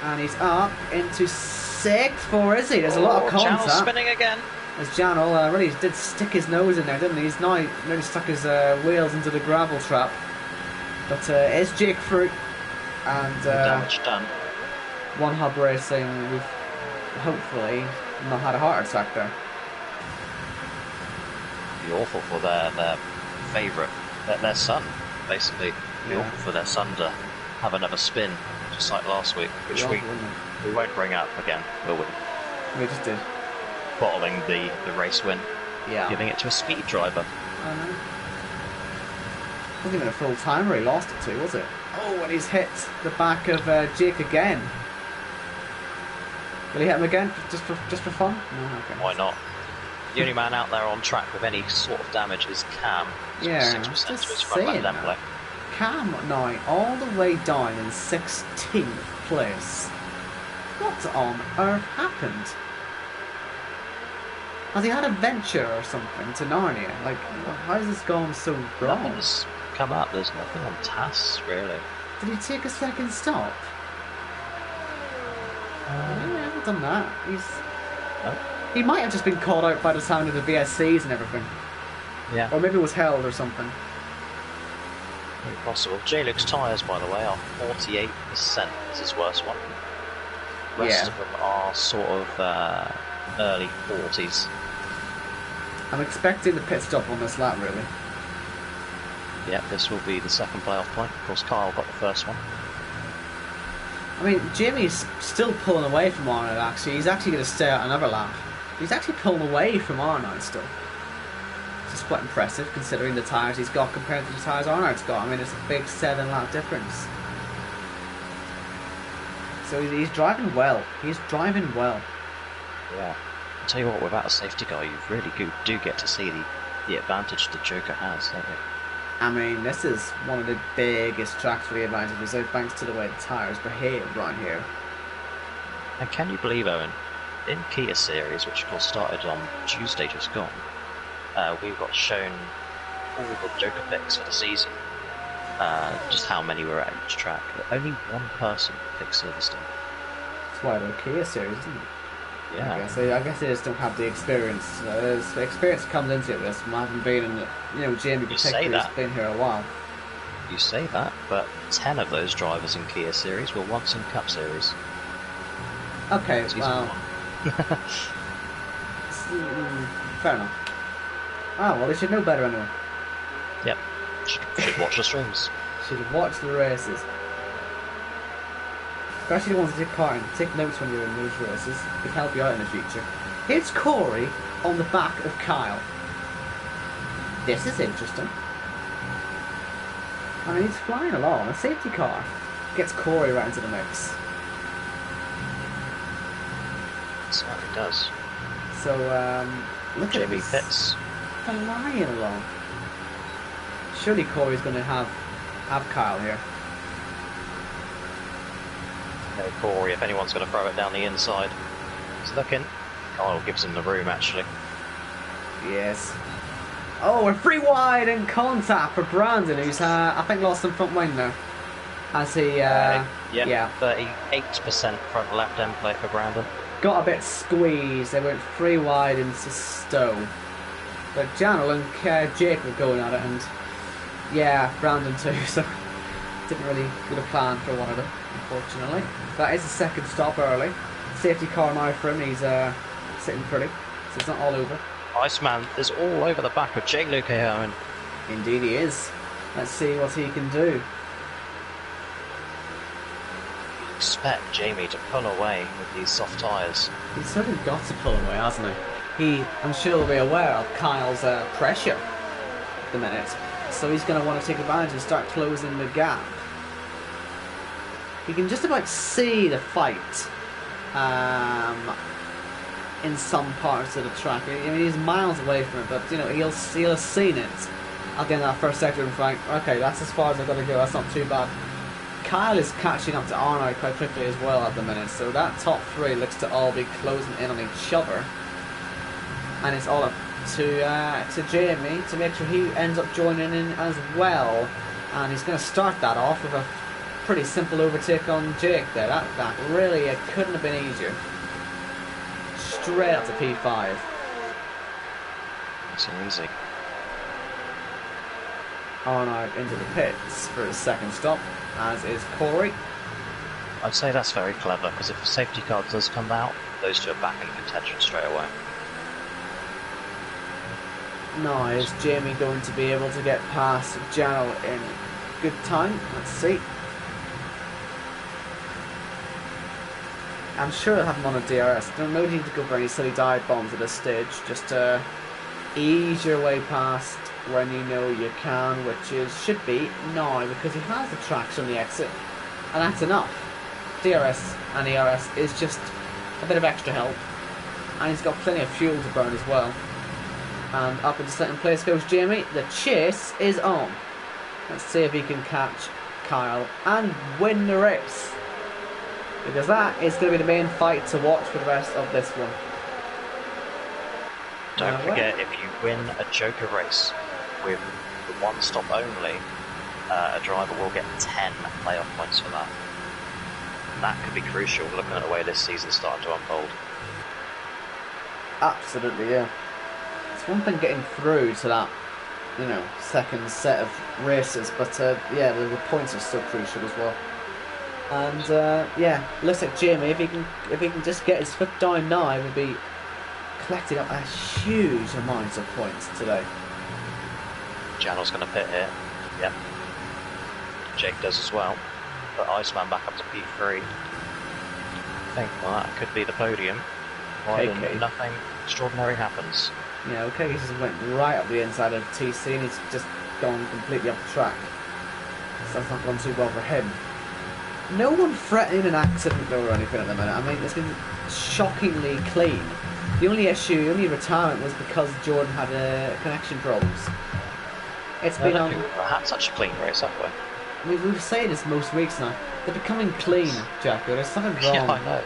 And he's up into 6th for, is he? There's a lot of contact. Janel spinning again. As Janel really did stick his nose in there, didn't he? He's now nearly stuck his wheels into the gravel trap. But it's Jake Fruit, and damage done. One Hub Racing, we've hopefully not had a heart attack there. Be awful for their favourite, their son, basically. Be awful for their son to have another spin, just like last week, which we won't bring up again, will we? We just did. Bottling the race win, giving it to a speed driver. I know. Wasn't even a full timer he lost it to, was it? Oh, and he's hit the back of Jake again. Will he hit him again just for fun? No, okay. Why not? The only man out there on track with any sort of damage is Cam. Yeah, 6% to just his front saying left end plate. Cam now all the way down in 16th place. What on earth happened? Has he had a venture or something to Narnia? Like, how has this gone so wrong? Nothing's come up. There's nothing on tasks really. Did he take a second stop? He hasn't done that. He might have just been called out by the sound of the VSCs and everything. Yeah. Or maybe it was held or something. Very possible. J-Luke's tyres, by the way, are 48%. Is his worst one. The rest of them are sort of early 40s. I'm expecting the pit stop on this lap, really. Yeah, this will be the second playoff point. Of course, Kyle got the first one. I mean, Jamie's still pulling away from Arnold, actually. He's actually going to stay out another lap. He's actually pulling away from Arnold still. It's quite impressive, considering the tyres he's got compared to the tyres Arnold's got. I mean, it's a big 7-lap difference. So he's driving well. He's driving well. Yeah. I'll tell you what, without a safety car, you really do get to see the advantage the Joker has, don't you? I mean, this is one of the biggest tracks for the advantages, thanks to the way the tyres behave around here. And can you believe, Owen, in Kia Series, which of course started on Tuesday just gone, we got shown all the Joker picks for the season, just how many were at each track. Only one person picked Silverstone. That's why they're Kia Series, isn't it? Yeah. I guess they just don't have the experience. The experience comes into it with us from having been in the, Jamie particularly has been here a while. You say that, but 10 of those drivers in Kia Series were once in Cup Series. Okay, well... fair enough. Ah, well, they should know better anyway. Yep. Should watch the streams. Should watch the races. Especially the ones that take part in. Take notes when you're in those races. It can help you out in the future. Here's Corey on the back of Kyle. This is interesting. I mean, he's flying along. A safety car gets Corey right into the mix. It certainly does. So, look at Jamie Pitts. Flying along. Surely Corey's going to have Kyle here. No, Corey, if anyone's going to throw it down the inside. He's looking. Kyle gives him the room, actually. Yes. Oh, a free wide and contact for Brandon, who's, I think, lost some front wing there. As he, yeah. 38% front left end plate for Brandon. Got a bit squeezed. They went free wide into Stowe. But Janel and Jake were going at it, and yeah, Brandon too, so didn't really get a plan for one of them, unfortunately. That is the second stop early. Safety car now for him, he's sitting pretty, so it's not all over. Iceman is all over the back of J-Luke here, Owen. Indeed he is. Let's see what he can do. Expect Jamie to pull away with these soft tyres. He's certainly got to pull away, hasn't he? I'm sure, will be aware of Kyle's pressure at the minute, so he's going to want to take advantage and start closing the gap. You can just about see the fight in some parts of the track. I mean, he's miles away from it, but he'll have seen it at the end of that first sector and think, okay, that's as far as I've got to go, that's not too bad. Kyle is catching up to Arnold quite quickly as well at the minute, so that top three looks to all be closing in on each other. And it's all up to Jamie to make sure he ends up joining in as well. And he's going to start that off with a pretty simple overtake on Jake there. That really, it couldn't have been easier. Straight up to P5. So easy. Arnold into the pits for his second stop, as is Corey. I'd say that's very clever, because if a safety car does come out, those two are back in contention straight away. Now, is Jamie going to be able to get past Janel in good time? Let's see. I'm sure they'll have him on a DRS. There's no need to go for any silly dive bombs at this stage. Just ease your way past when you know you can, which should be now, because he has the traction on the exit, and that's enough. DRS and ERS is just a bit of extra help. And he's got plenty of fuel to burn as well. And up into second place goes Jamie. The chase is on. Let's see if he can catch Kyle and win the race. Because that is going to be the main fight to watch for the rest of this one. Don't forget, if you win a Joker race with the one stop only, a driver will get 10 playoff points for that. And that could be crucial looking at the way this season's starting to unfold. Absolutely, yeah. It's one thing getting through to that, you know, second set of races, but yeah, the points are still crucial as well. And yeah, looks like Jamie, if he can just get his foot down now, he will be collecting up a huge amount of points today. Janel's going to pit here. Yep. Jake does as well. But Iceman back up to P3. I think that could be the podium. Nothing extraordinary happens. Yeah, okay, he just went right up the inside of TC and he's just gone completely off the track. So that's not gone too well for him. No one threatening an accident or anything at the minute. I mean, it's been shockingly clean. The only issue, the only retirement was because Jordan had connection problems. It's been on. We've had such a clean race, have we? We've been saying this most weeks now. They're becoming clean, Jacko. There's something wrong. Yeah, I know.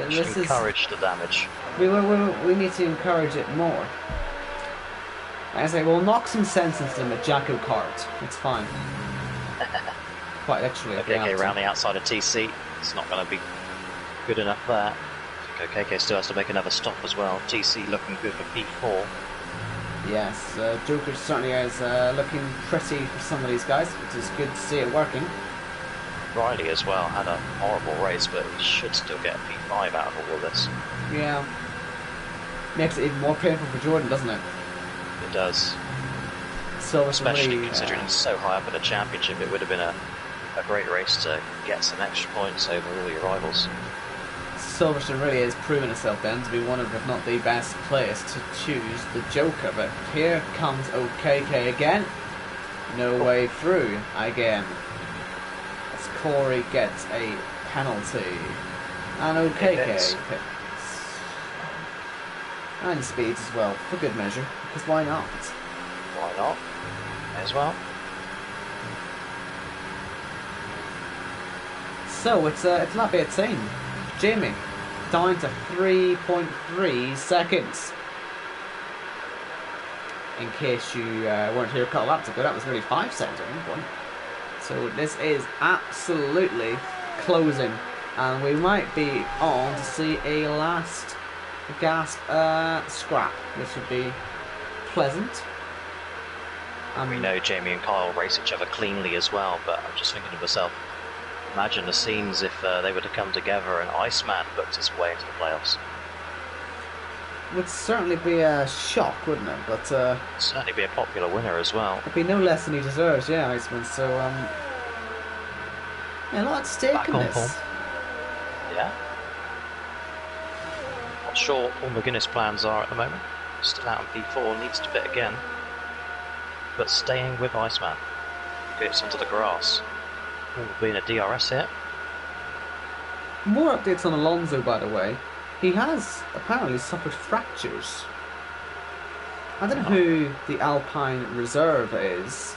We should encourage the damage. We need to encourage it more. I say, we'll knock some sense into them at JACKOCAR. It's fine. Quite literally. Okay, around the outside of TC. It's not going to be good enough there. I think OKK still has to make another stop as well. TC looking good for P4. Yes, Joker certainly is looking pretty for some of these guys, which is good to see it working. Riley as well had a horrible race, but he should still get a P5 out of all of this. Yeah. Makes it even more painful for Jordan, doesn't it? It does. So especially considering it's so high up in the championship, it would have been a great race to get some extra points over all your rivals. Silverstone really is proving itself then to be one of, if not the best place to choose the Joker. But here comes OKK again. No way through again. As Corey gets a penalty. And OKK pits. And speeds as well, for good measure. Because why not? Why not? May as well. So it's lap 18. Jamie down to 3.3 seconds. In case you weren't here a couple laps ago, that was really 5 seconds at one point. So this is absolutely closing, and we might be on to see a last gasp scrap, which would be pleasant. We know Jamie and Kyle race each other cleanly as well, but I'm just thinking to myself, imagine the scenes if they were to come together and Iceman booked his way into the playoffs. Would certainly be a shock, wouldn't it? But certainly be a popular winner as well. It'd be no less than he deserves, yeah, Iceman. So yeah, a lot at stake in this. Form. Yeah. Not sure what Paul McGuinness' plans are at the moment. Still out on P4, needs to pit again. But staying with Iceman. Gets onto the grass. Will be in a DRS here. More updates on Alonso, by the way. He has apparently suffered fractures. I don't know who the Alpine reserve is,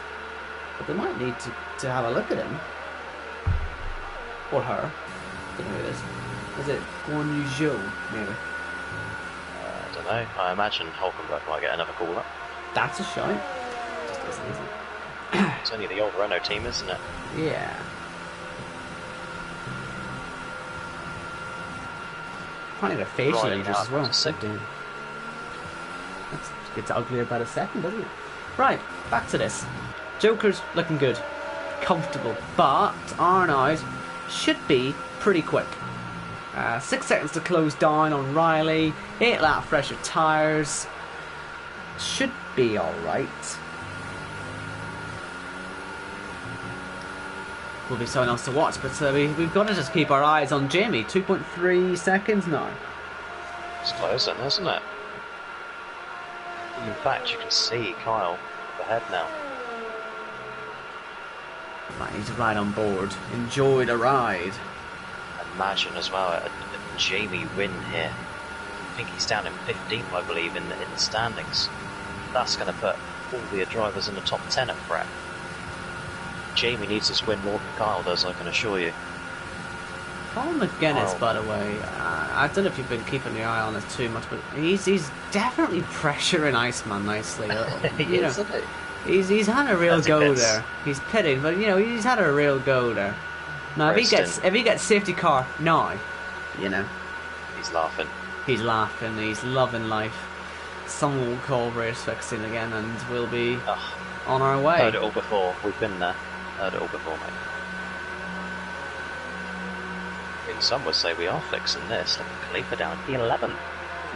but they might need to have a look at him. Or her. I don't know who it is. Is it Guan Yu Zhou, maybe? I don't know. I imagine Hulkenberg might get another call up. That's a shite. Just isn't, is it? It's only the old Renault team, isn't it? Yeah. Probably the facial leaders as well. That gets uglier about a second, doesn't it? Right, back to this. Joker's looking good. Comfortable. But R&I's should be pretty quick. 6 seconds to close down on Riley. 8 lap fresh of tyres. Should be alright. Will be someone else to watch, but we've got to just keep our eyes on Jamie. 2.3 seconds now. It's closing, isn't it? In fact, you can see Kyle up ahead now. Right, he's right on board. Enjoy the ride. And imagine as well a Jamie win here. I think he's down in 15th, I believe, in the standings. That's going to put all the drivers in the top 10 at threat. Jamie needs this win more than Kyle does, I can assure you. Paul McGuinness, by the way, I don't know if you've been keeping your eye on it too much, but he's definitely pressuring Iceman nicely. You know, he's had a real go there. He's pitting, but you know, he's had a real go there. Now, if he gets safety car now, you know, he's laughing. He's laughing. He's loving life. Someone will call race fixing again, and we'll be on our way. Heard it all before. We've been there. Heard it all before, mate. I mean, some would say we are fixing this. Look at Khalifa down at the 11th.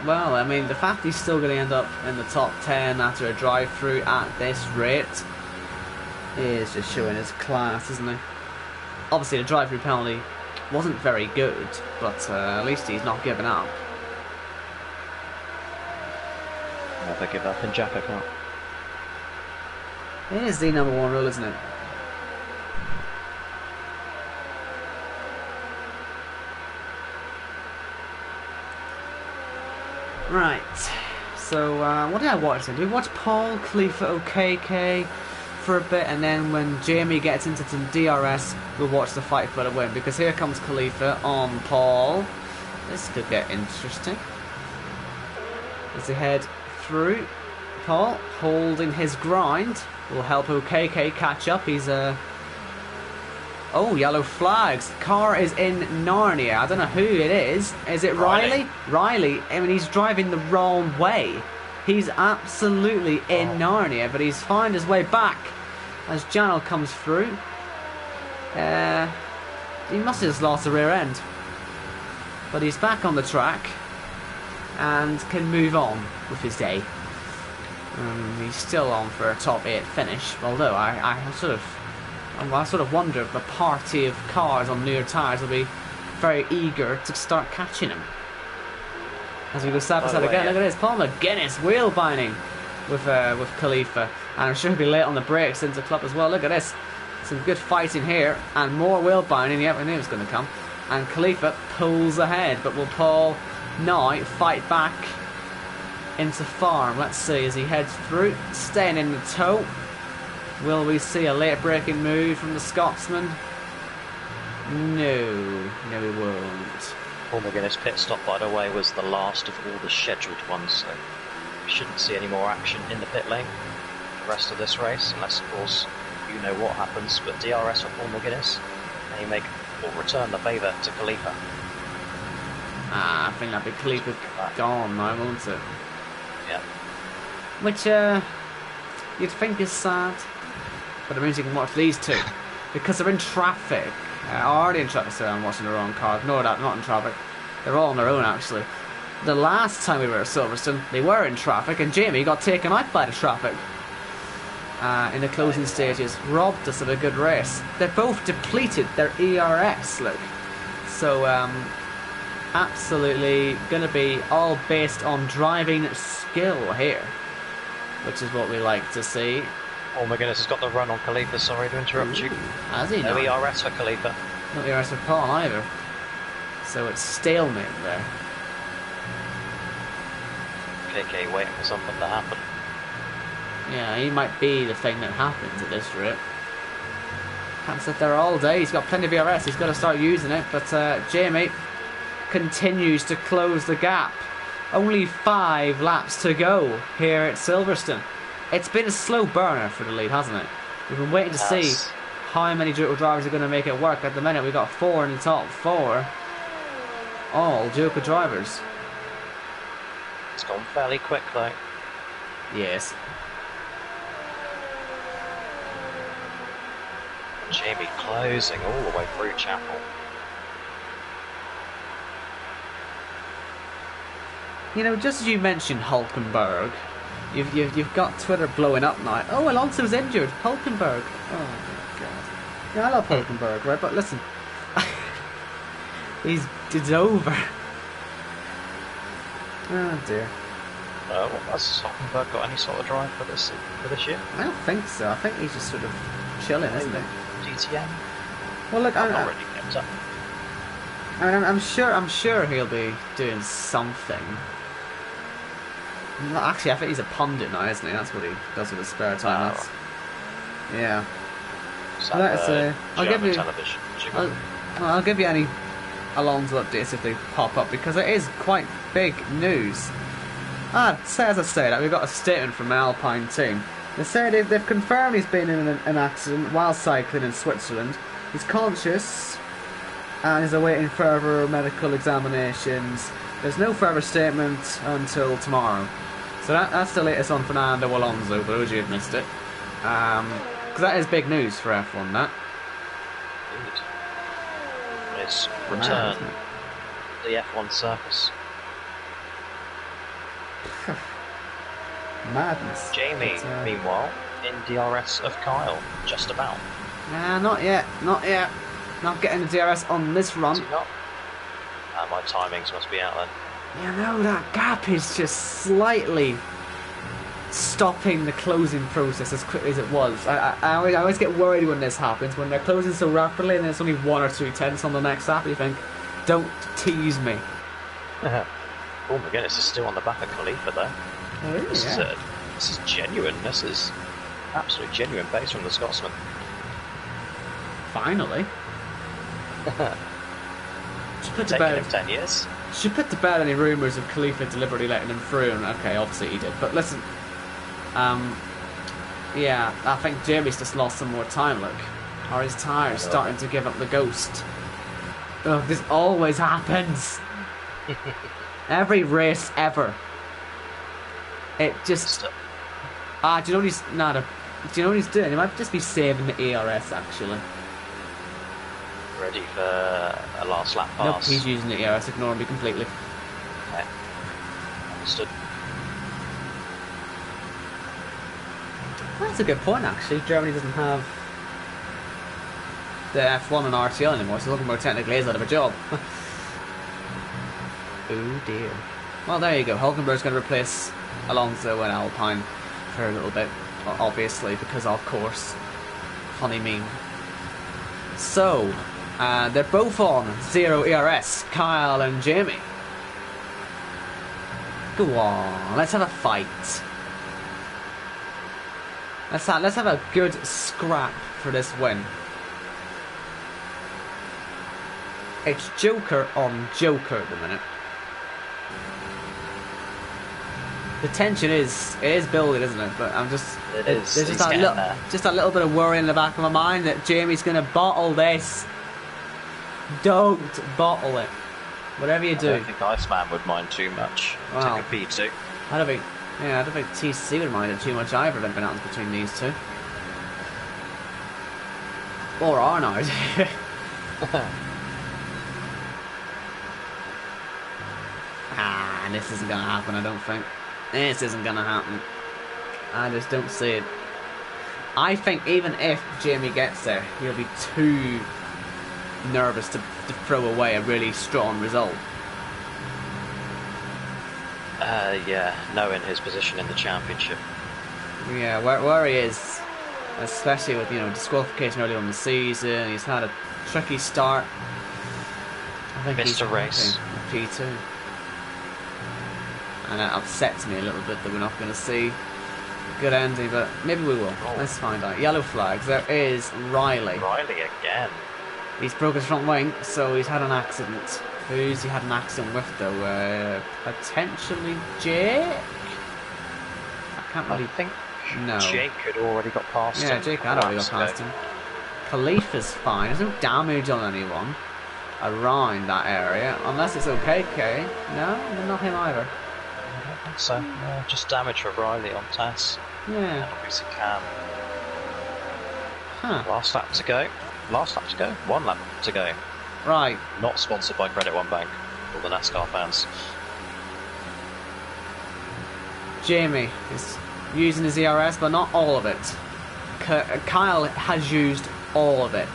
Well, I mean, the fact he's still going to end up in the top 10 after a drive-through at this rate is just showing his class, isn't he? Obviously, the drive-through penalty wasn't very good, but at least he's not giving up. Never give up in JACKOCAR. It is the #1 rule, isn't it? Right, so what did I watch then? Did we watch Paul, Khalifa, OKK for a bit, and then when Jamie gets into some DRS, we'll watch the fight for the win, because here comes Khalifa on Paul. This could get interesting. As they head through, Paul holding his grind will help OKK catch up. He's oh, yellow flags. Car is in Narnia. I don't know who it is. Is it Riley? Riley. I mean, he's driving the wrong way. He's absolutely in Narnia, but he's found his way back as Janel comes through. He must have just lost the rear end. But he's back on the track and can move on with his day. He's still on for a top 8 finish, although I sort of wonder if the party of cars on newer tyres will be very eager to start catching him. As we go side by side again, look at this, Paul McGuinness wheel binding with Khalifa, and I'm sure he'll be late on the brakes into the club as well. Look at this, some good fighting here, and more wheel binding. Yep, I knew it was going to come. And Khalifa pulls ahead, but will Paul now fight back into farm? Let's see as he heads through, staying in the tow. Will we see a late braking move from the Scotsman? No, we won't. Paul McGuinness pit stop, by the way, was the last of all the scheduled ones, so we shouldn't see any more action in the pit lane the rest of this race, unless, of course, you know what happens. But DRS for Paul McGuinness, and he will return the favour to Khalifa. I think that'd be Khalifa gone now, won't it? Yeah. Which, you'd think is sad. But it means you can watch these two. Because they're in traffic. Already in traffic, so I'm watching the wrong car. Ignore that, not in traffic. They're all on their own, actually. The last time we were at Silverstone, they were in traffic, and Jamie got taken out by the traffic. In the closing stages. Robbed us of a good race. They're both depleted their ERS, look. So, absolutely going to be all based on driving skill here. Which is what we like to see. Oh my goodness, has got the run on Khalifa, sorry to interrupt you. Has he? No ERS for Khalifa. Not ERS for Paul either. So it's stalemate there. KK waiting for something to happen. Yeah, he might be the thing that happens at this rate. Can't sit there all day, he's got plenty of ERS, he's got to start using it, but Jamie continues to close the gap. Only 5 laps to go here at Silverstone. It's been a slow burner for the lead, hasn't it? We've been waiting to see how many dual drivers are going to make it work. At the minute, we've got 4 in the top 4. All Joker drivers. It's gone fairly quick, though. Yes. Jamie closing all the way through Chapel. You know, just as you mentioned Hulkenberg, you've got Twitter blowing up now. Oh, Alonso's injured. Hulkenberg. Oh my god. Yeah, I love Hulkenberg, right? But listen, it's over. Oh dear. Has Hulkenberg got any sort of drive for this year? I don't think so. I think he's just sort of chilling, isn't he? DTM. Well, look, I'm not really kept up. I mean, I'm sure he'll be doing something. Well, actually, I think he's a pundit now, isn't he? That's what he does with his spare time. That's, yeah. So I'll give you. television. I'll give you any Alonso updates if they pop up because it is quite big news. As I say, we've got a statement from an Alpine team. They say they've confirmed he's been in an accident while cycling in Switzerland. He's conscious and is awaiting further medical examinations. There's no further statement until tomorrow. So that's the latest on Fernando Alonso, for those you've missed it. Because that is big news for F1, that. Indeed. It's return to the F1 circus. Madness. Jamie, meanwhile, in DRS of Kyle, just about. Nah, not yet. Not getting the DRS on this run. Is he not? My timings must be out then. You know, that gap is just slightly stopping the closing process as quickly as it was. I always get worried when this happens, when they're closing so rapidly and there's only 1 or 2 tenths on the next lap. You think, don't tease me. Oh my goodness, it's still on the back of Khalifa though. Oh, really? This is genuine. This is absolute genuine pace from the Scotsman. Finally. Taking him 10 years. Should put to bed any rumours of Khalifa deliberately letting him through, and okay, obviously he did. But listen, yeah, I think Jamie's just lost some more time, look. Or his tyres starting to give up the ghost. Ugh, this always happens. Every race ever. It just... do you know what he's... do you know what he's doing? He might just be saving the ERS, actually. Ready for a last lap pass. Nope, he's using the ERS, ignoring me completely. Okay. Understood. That's a good point, actually. Germany doesn't have the F1 and RTL anymore, so Hulkenberg technically is out of a job. Oh dear. Well, there you go. Hulkenberg's going to replace Alonso and Alpine for a little bit, obviously, because of course. Funny meme. So, they're both on 0 ERS, Kyle and Jamie. Go on, let's have a fight. Let's have a good scrap for this win. It's Joker on Joker at the minute. The tension is building, isn't it? But I'm just there's just a little bit of worry in the back of my mind that Jamie's going to bottle this. Don't bottle it. Whatever you do. I don't think Iceman would mind too much. Wow. Take a P2. I don't think TC would mind it too much either if anything happens between these two. Or Arnold. This isn't going to happen, I don't think. This isn't going to happen. I just don't see it. I think even if Jamie gets there, he'll be too nervous to throw away a really strong result. Yeah, knowing his position in the championship. Yeah, where he is, especially with disqualification early on in the season, he's had a tricky start. I think missed a race. P2. And that upsets me a little bit that we're not going to see a good ending, but maybe we will. Oh. Let's find out. Yellow flags. There is Riley. Riley again. He's broke his front wing, so he's had an accident. Who's he had an accident with, though? Potentially Jake? I think... No. Jake had already got past him. Yeah, Jake had already got past him. Khalifa's fine. There's no damage on anyone around that area, unless it's OKK. No, not him either. So, just damage for Riley on Tass. Yeah. And obviously Cam. Huh. Last lap to go. 1 lap to go. Right. Not sponsored by Credit One Bank. For the NASCAR fans. Jamie is using his ERS, but not all of it. Kyle has used all of it.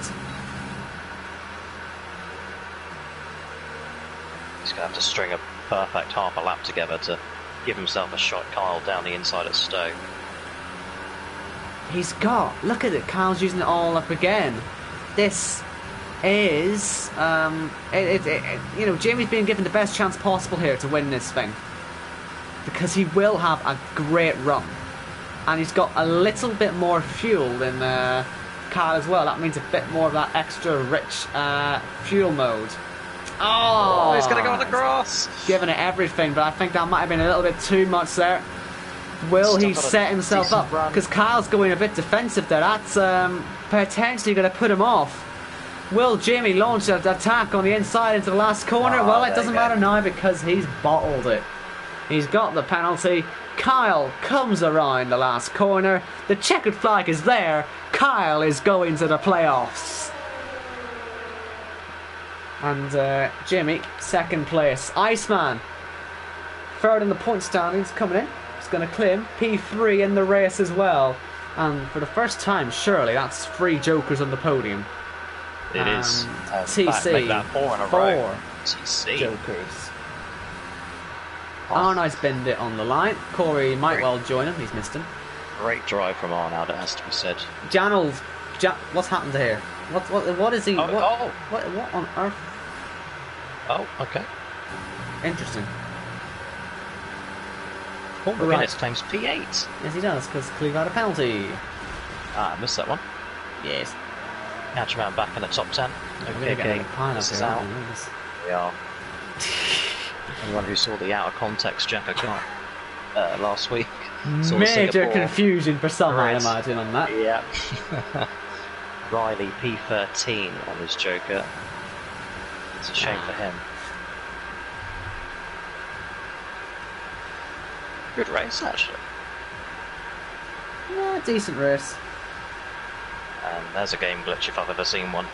He's going to have to string a perfect half a lap together to give himself a shot. Kyle down the inside at Stowe. Look at it, Kyle's using it all up again. This is Jamie's being given the best chance possible here to win this thing, because he will have a great run, and he's got a little bit more fuel than Kyle as well. That means a bit more of that extra rich fuel mode. Oh, he's gonna go on the grass, giving it everything, but I think that might have been a little bit too much there. Will he set himself up? Because Kyle's going a bit defensive there. That's potentially going to put him off. Will Jamie launch an attack on the inside into the last corner? Well, it doesn't matter now because he's bottled it. He's got the penalty. Kyle comes around the last corner. The checkered flag is there. Kyle is going to the playoffs. And Jamie, second place. Iceman, third in the point standings, coming in. He's going to claim P3 in the race as well. And for the first time, surely, that's 3 jokers on the podium. It is. TC, make that 4 in a row. TC. Jokers. Arnaud's binned it on the line. Corey might well join him. He's missed him. Great drive from Arnaud, it has to be said. What's happened here? What is he? What on earth? Oh, okay. Interesting. Oh, McGuinness claims P8. Yes, he does, because Cleve had a penalty. Ah, I missed that one. Yes. Catch him out back in the top 10. Okay, this is out. We are. Anyone who saw the out of context JACKOCAR last week. Major confusion for some, I imagine, on that. Yeah. Riley P13 on his Joker. It's a shame for him. Good race, actually. Yeah, decent race. And there's a game glitch if I've ever seen one.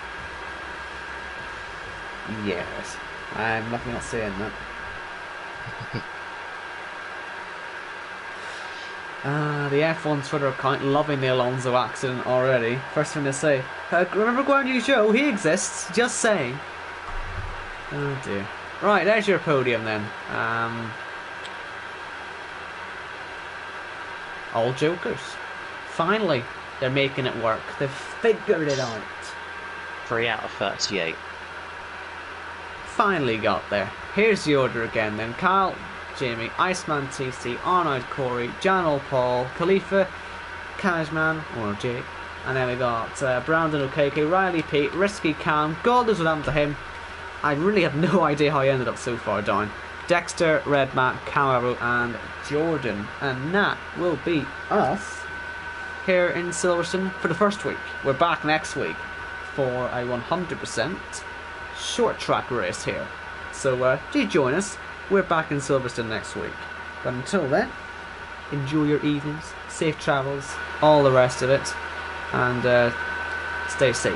Yes. I'm lucky not seeing that. The F1 Twitter account loving the Alonso accident already. First thing to say. Remember Guan Yu Zhou? He exists. Just saying. Oh dear. Right, there's your podium then. All jokers. Finally, they're making it work. They've figured it out. 3 out of 38. Finally got there. Here's the order again then. Kyle, Jamie, Iceman, TC, Arnaud, Corey, Janel, Paul, Khalifa, Cashman, or Jake. And then we got Brandon Okeke, Riley Pete, Risky Cam, God knows what happened to him. I really have no idea how he ended up so far down. Dexter, Red Matt, Camaro, and Jordan. And that will be us here in Silverstone for the first week. We're back next week for a 100% short track race here. So do join us. We're back in Silverstone next week. But until then, enjoy your evenings, safe travels, all the rest of it, and stay safe.